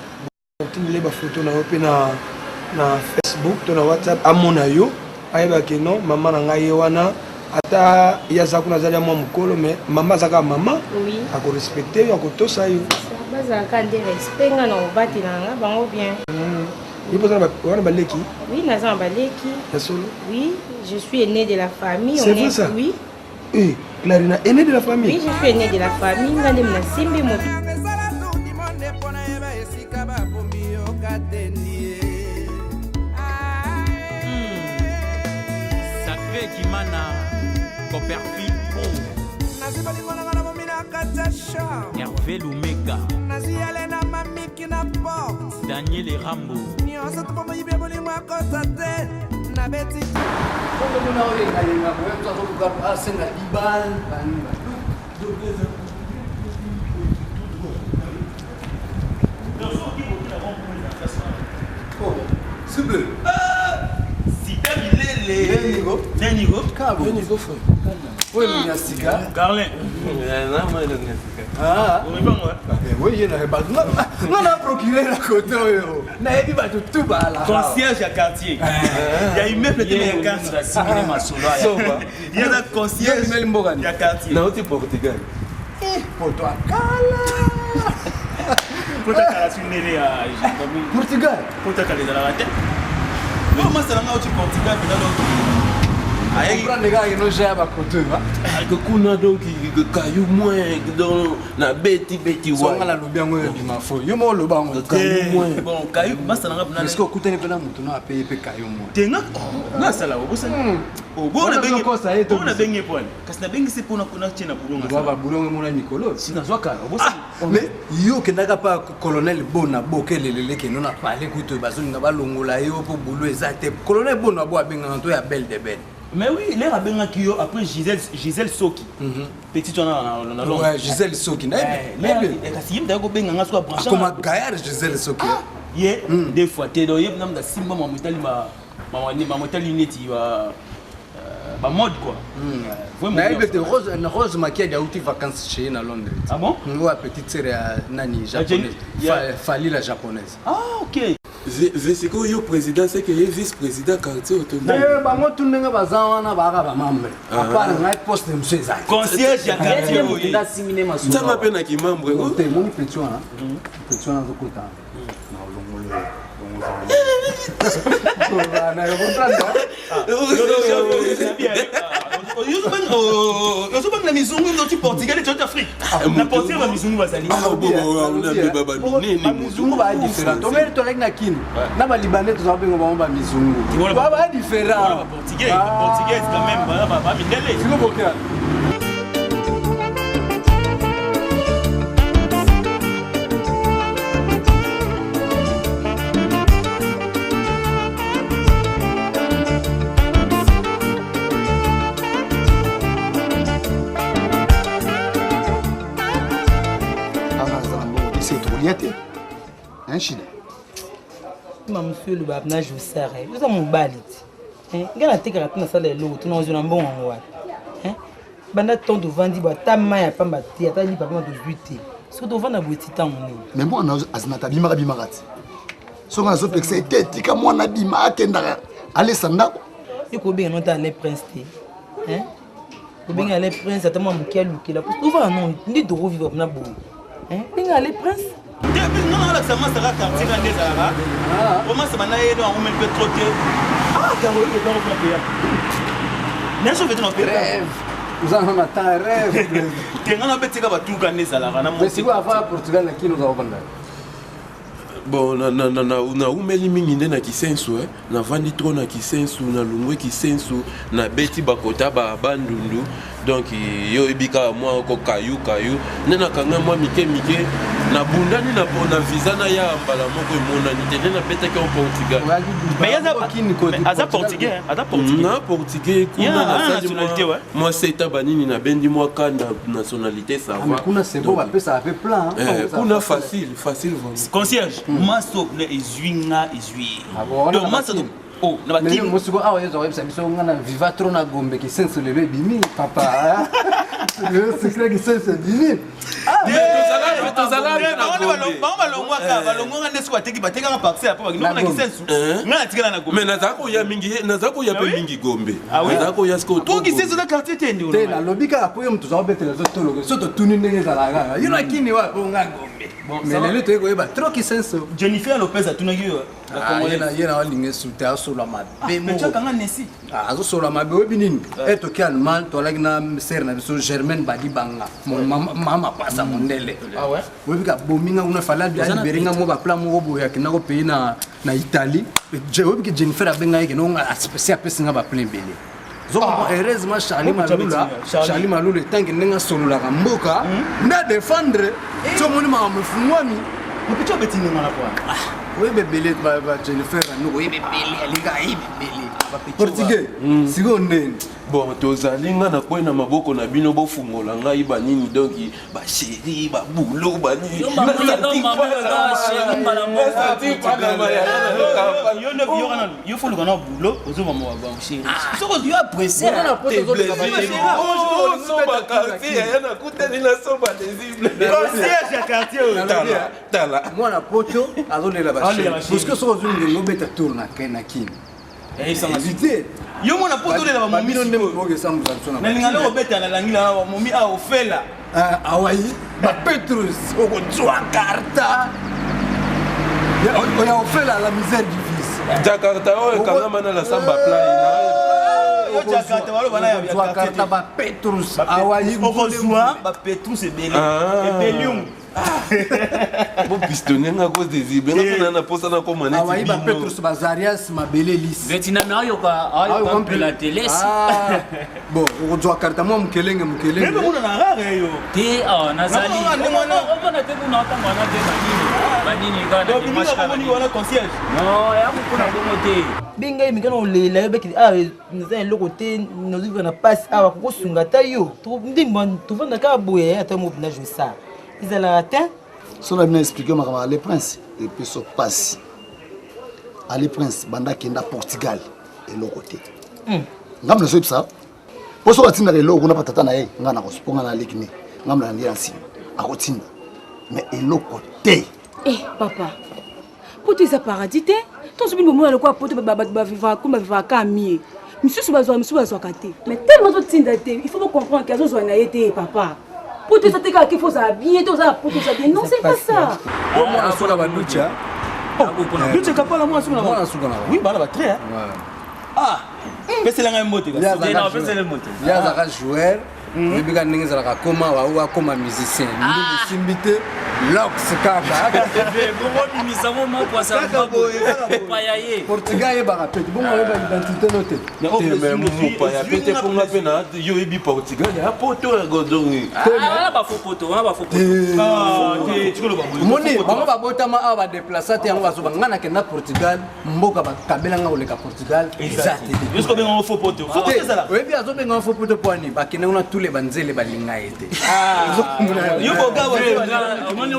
Tindele ba photo na ope na Facebook, to na WhatsApp amona yo. Ayeba ke non maman na ngai wana ata ya za kuna zalia mwa mukolo mais maman zaka maman oui ako respecter yo ako tosa yo baza ka de respect nga na obati nanga bango bien il faut ça wana baleki oui naza baleki ya solo oui je suis aîné de la famille c'est vrai ça oui Clarina aîné de la famille oui je suis aîné de la famille ngande mna simbi mo Kimana Copperfield Pro Hervé Lumeka Daniel Rambo Nenigo frère. Oui, mais il y a cigare. Carlin. Oui, il y a on a procuré la côté. Tout là. Concierge à quartier. Il y a une même quartier. Il y a la concierge à quartier. Non, tu es Portugal. Pour toi, Portugal. Comment ça va au Portugal? Comprendre les gars qui nous gèrent à côté. Que kuna donc caillou moins dans na beti ouais. Songa la lobby ngo bima fo. Yo mo loba ngo caillou moins. Bon caillou basta na ngapna. Est-ce que kutene pena mutu na payer pe caillou moins. Tenga na sala obusa. Bona bengi ko sa yeto. Bona bengi pone. Kasi na bengi se pona kuna tena bulonga. Baba bulonga mona Nicolas. Sina zwaka obusa. Mais yo kendaka pa colonel Bona bokelelele ke nona parler kuto bazoni na balongola yo po bulu ezate. Colonel Bona bo abenga to ya belle de belle. Mais oui, il est à Benakio après Gisèle Soki. Petite on a ouais, Gisèle Soki. Comment gaillard Gisèle Soki. Des fois t'es dans yep nam da simba ma neti ba mode quoi. Mais elle était rose maquillée outil vacances chez na Londres. Ah bon? Ouais, petite sœur nani japonaise. Fali la japonaise. Ah OK. C'est quoi le président, c'est que le vice-président quartier autonome. Bango tunenga bazana baga ba membre. Apana ngai poste monsieur Zaki. Concierge ya quartier oui. Ça m'appelle qui membre. Te moni petwana. Petwana zokota. Na olongolo. Na yo comprendre. Yo bang na mizungu ndo Portugal et Afrique. Na portier ba mizungu bazali. Mizungu ba différent. Tomber to lek na kin. Na ba libanais to zabengo ba mizungu. Ba différent. Portugais quand même ba mindele. Sino bokia. Un Chine. Monsieur le babna je sers. Vous avez mon balit. Hein? Gana te kara tuna sala lo tuna ozuna mbongo ngwa. Hein? Banda ton de vandi ba ta maya pamba ti ata li papa de 8. soki ovanda boye ti ntango nini mais mwana azinata bimaka ti soki azopekisa ete etika mwana bima akendaka alesa ndako ekobenga no ta ale prince te obenga ale prince ata mwa moke alukela ovanda non nde tokovivre na boye benga ale prince non alakisa masaka quartier ka nde ezalaka omasa bana ye no angomeli mpe trop te kango ekokona peya naso fete na rêve uzana na ta rêve tenga na betika batuka nde ezalaka na mais siko ava Portugal lakini uzakobanda bon na umeli mingi nde na kisensu navandi tro na kisensu nalungwe kisensu nabeti bakota bandundu donc yo ebika mwa ko kayu nde nakanga mwa mike nabundani na visa na ya mbala moko emonani te nde nabetaki en Portugal mais aza portugais na portugais kuna nasali mwa seta banini nabendi mwa kanda nationalité ça va kuna c'est bon bapesa ape plan kuna facile concierge maso ne ezwinga donc maso oh na bakini musiko awa yezo website biso ngana viva trop na gombe ki sense levé bimi papa le secret ki sense bimi balongwaka nde soki bateki batekaka parcelle apo bakinoka na kisensu nga natikala na gombe mais naza koya mingi gombe naza koya siko po kisensu na quartier te ndi te nalobi kaka po yo moto azakobetela zotologo so totuni ndenge ezalaka kaka yo nakini wapi onga gombe mais lelo toyekoyeba trop kisensu Jennifer Lopez atunaki yo ye na walinga esu te azosola mabe azosola mabe oyebi nini etoki allemagne toalaki na sere na biso germaine badibanga mama pasa mondele oyebi ka bominga kuna fala aliberinga mo bapla moko boye akenda kopei na italie oyebi ke jennifer abenga yeke nonga asipesi apesinga bapla ebele heureusement charli malula etanke ndenge asololaka mboka nde adefendre ti omoni makambo efungwami mopetu abetinenga na kwa oyebe ebele bajennifer anoko oyebe ebele alinga ayebe ebele portugais sikoyo ndeni bon tozali nga na kwena maboko na bino bofungola ngai banini donc basheri babulo banini yo foluka na bulo ozomama wa basheri soko yo apprécier mwana poto azolela basheri parce que soko ozongi obeta tour na kini éviter yo mona poto lela bamomi nalinga obeta na langila bamomi aofela awayi bapetrus okozwa karta oya ofela la misère du fils jakarta oyo ekangamana na samba plai jakarta bapetrus awayi okozwa bapetrus ebele ebelium bo pistonner nga cause des ibela kuna na posa na ko maneti awayi ba Petrus bazarias mabele lis vetina na ayoka la télé bon okozwa karta mo mkelenge mais mona na rare yo te nazali ona te kuna otanga na te badini kana donc bino komoni wana concierge non ya kuna bongo te binga imikana olela yo beki nza eloko te nozivre na passe awa kokosunga ta yo ndimba tovanda kaka boye ata mo bina jouer ça ezalaka te so na bino expliqué makambo ale prince epuis so pasi ale prince banda akenda portugal eloko te ngambo nazoyebisa mpo soki atindaka eloko kuna patata na ye ngai nakosponga na aleki ne ngambo na ndiye na nsima akotinda mais eloko te papa poto eza paradis te tozobi bomona lokola poto bato bavivaka mie misusu bazwaka te mais tellement totinda te il faut comprendre ke azozwa na ye te papa pour te sentir qu'il faut ça bien, tout ça pour te sentir. Non, c'est pas ça. Au moins, on a Lucha. Lucha est capable de moi. Oui, bah là, très. Ah, c'est la même moto. Il y a un joueur. Il y a un joueur comme musicien. Il y a Lox kaka. Portugal ba rapete. Bon on va identité noté. Mais mon paya pété pour nga pena yo ebi Portugal ya poto godongi. Ah ba fo poto, ba fo poto. Ah, tu le ba. Moni bango ba botama a ba déplacer te yango bazo ngana ke na Portugal, mboka ba kabela nga oleka Portugal. Exact. Jusqu'au benga fo poto. Fo poto ça là. Oui bien azo benga fo poto poani ba kina una tous les banzele ba linga ete. Ah. Yo boga wa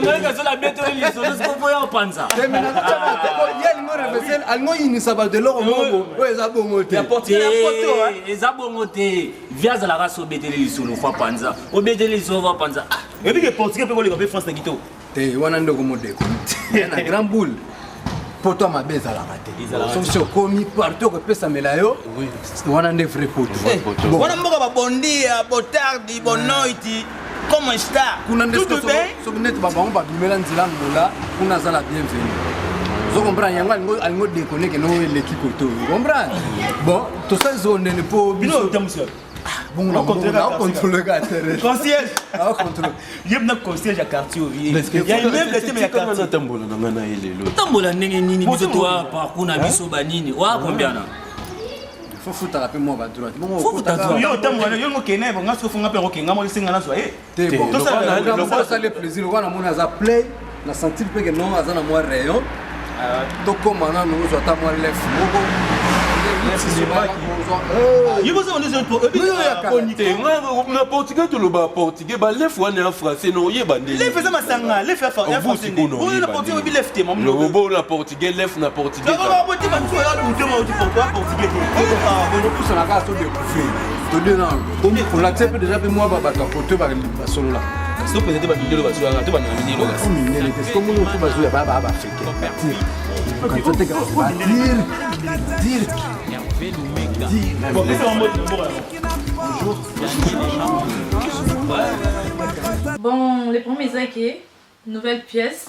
nyonga zo la beto ili so so ko ya panza mais na tama ko yel mo refesel almo inisa ba de l'or mongo o eza bongo te eza bongo te via za la race obeteli lisolo fa panza obeteli lisolo fa panza et puis que portugais peut le France na gito te wana ndoko modeko na grand boule poto mabe ezalaka te soki okomi partout okopesa mela yo wana nde vrai poto wana mboka babondi ya botardi bonoiti comme un star kuna nde soki neti babango babimela nzela ngola kuna aza la bienvenu comprendre yango alingo déconner que non l'équipe auto comprendre bon tout ça ils ont ne pas bino tamusio bon on contrôle le quartier concierge on contrôle yebna concierge à quartier il y a même le thème ya quartier tambola na ngana elelo tambola ndenge nini biso to pa kuna biso banini wa combien na faut foutre la paix moi ba droite bon faut foutre yo tambola yo ngokene bon ngaso funga pe ngokenga mo singa na swa te bon to ça le plaisir wana mona za play na sentir pe que non azana moi rayon donc maintenant nous sommes moi lef moko na portugais toloba portugais ba lef wana en français non yeba ndeli lef eza masanga lef ya français bon na portugais bi lef te mam no bon na portugais lef na portugais ba boti ba tso ya luto ma uti portugais te bon tout ça na ka so de couper to de na on la tsepe déjà pe moi ba portugais ba solo là so peut-être ba vidéo ba so to ba na mini lo comme une est comme on fait ba zo ba africain quand tu te dire bon, les premiers inquiets, nouvelle pièce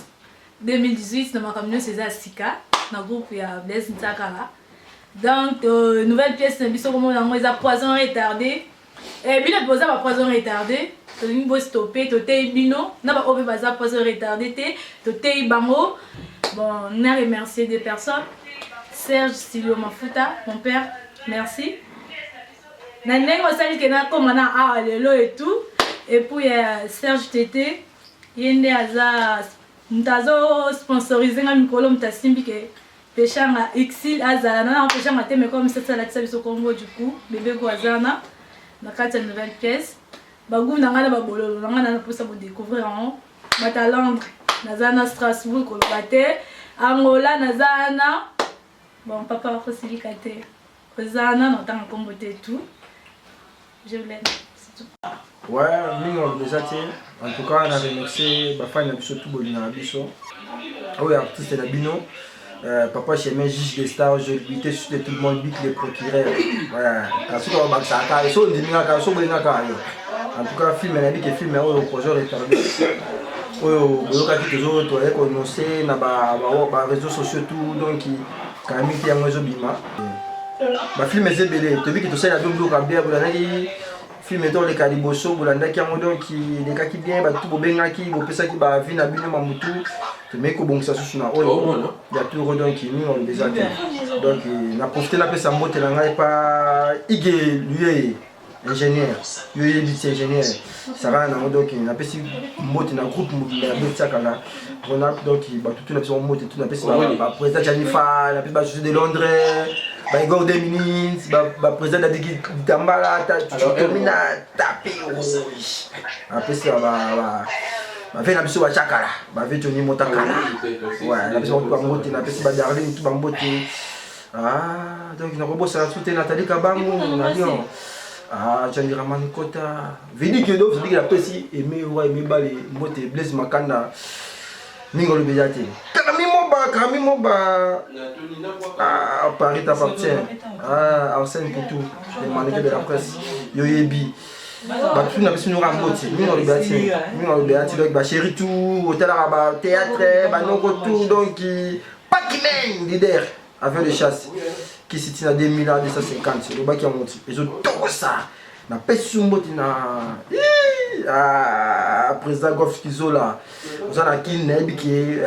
2018 dans ma communauté c'est Sika dans le groupe il y a Blaise Ntakara donc nouvelle pièce dans biso comment on a poison retardé et bien le poison poison retardé to une bosse stopper to té bino na ba obe baza poison retardé té to té bango bon on a remercié des personnes Serge Silio Mafuta mon père merci na nengo sali que na comme na a lelo et tout et puis Serge Tété yende aza mtazo sponsorisé nga mikolo mtasimbi ke peshanga exil azala na peshanga te mais comme ça la tsabiso Congo du coup bébé Guazana na kati nouvelle pièce bagum na ngana babololo na ngana pour ça vous découvrir en Matalandre nazana Strasbourg ko baté Angola nazana bon papa ko silikate kozana na tanga kombote tout je vous laisse c'est tout. Ouais, nous déjà en tout cas on a remercié ma femme surtout Bolina Bisso. Ah oui, artiste de Bino. Papa chez moi juge des stars, je luttais sur tout le monde, les procureurs. Voilà, quand ce qu'on va ça car ils sont des mingas quand sont Bolina car. En tout cas film on a dit que film au projet retardé. Oh, on a dit que les autres on a annoncé na ba réseaux sociaux tout donc quand même il y a moins obima. Ba film est belé, tu vois que tout ça la domdo ka bien Bolina film dans les caliboso bolanda ki amodo ki les cas qui bien ba tout bobenga ki bo pesa ki ba vi na bino mamutu te meko bon ça sous na oyo ya tout redon ki ni on déjà donc na profiter na pesa mbote na ngai pa ige lui ingénieur lui est ingénieur ça va na donc na pesi mbote na groupe mobile na betsa kala on a donc ba tout na pesa mbote tout na pesa ba président Janifa na pesa ba de Londres ba Igor 2 minutes ba président de Tambala ta termina tapé rouge après ça ba fait na biso ba chakala ba fait Tony Motakala ouais na biso ba mbote na pesa ba Darling tout ba mbote ah donc na robo ça tout Nathalie Kabango na Lyon ah Chandira Manikota vidi que donc dit que la pesi aimer ouais aimer ba les mbote Blaise Makanda Ningo le Béjati. Karami Moba. Ah, Paris t'appartient. Ah, Arsène Poutou. Les mannequins de la presse. Yoyebi. Bah, tout n'a pas su nous ramboter. Ningo le Béjati. Ningo le Béjati. Donc, bah, chéri tout. Hôtel Arabe. Théâtre. Bah, non, tout. Donc, pas qui mène. Leader. Avec les chasses. Qui s'y tient à 2,250. Le bas qui a monté. Ils ont tout ça. Na pesu mboti na président Goff Kizola ozana kin na ebiki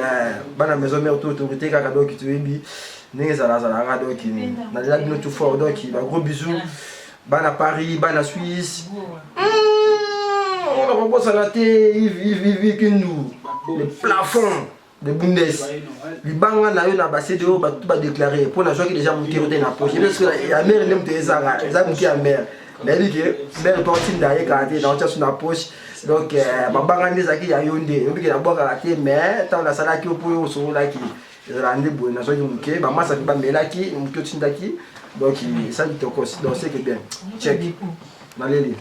bana maison mère autorité kaka donc tu ebi ndenge zala donc na la bino tout fort donc ba gros bisous bana Paris bana Suisse on va pas s'arrêter Yves Kindu le plafond de Bundes libanga na yo na base de ba tout ba déclarer pour na joie qui déjà monté na poche parce que la mère n'aime te ezanga eza monté à mère mais dit que belle partie d'ailleurs quand dans sur la poche Donc babanga ndezaki ya yonde obiki na boka te mais tant la sala ki opo so la ki rande bo na so ki muke ba masa ki ba melaki muke tindaki donc ça dit donc c'est que bien check na leli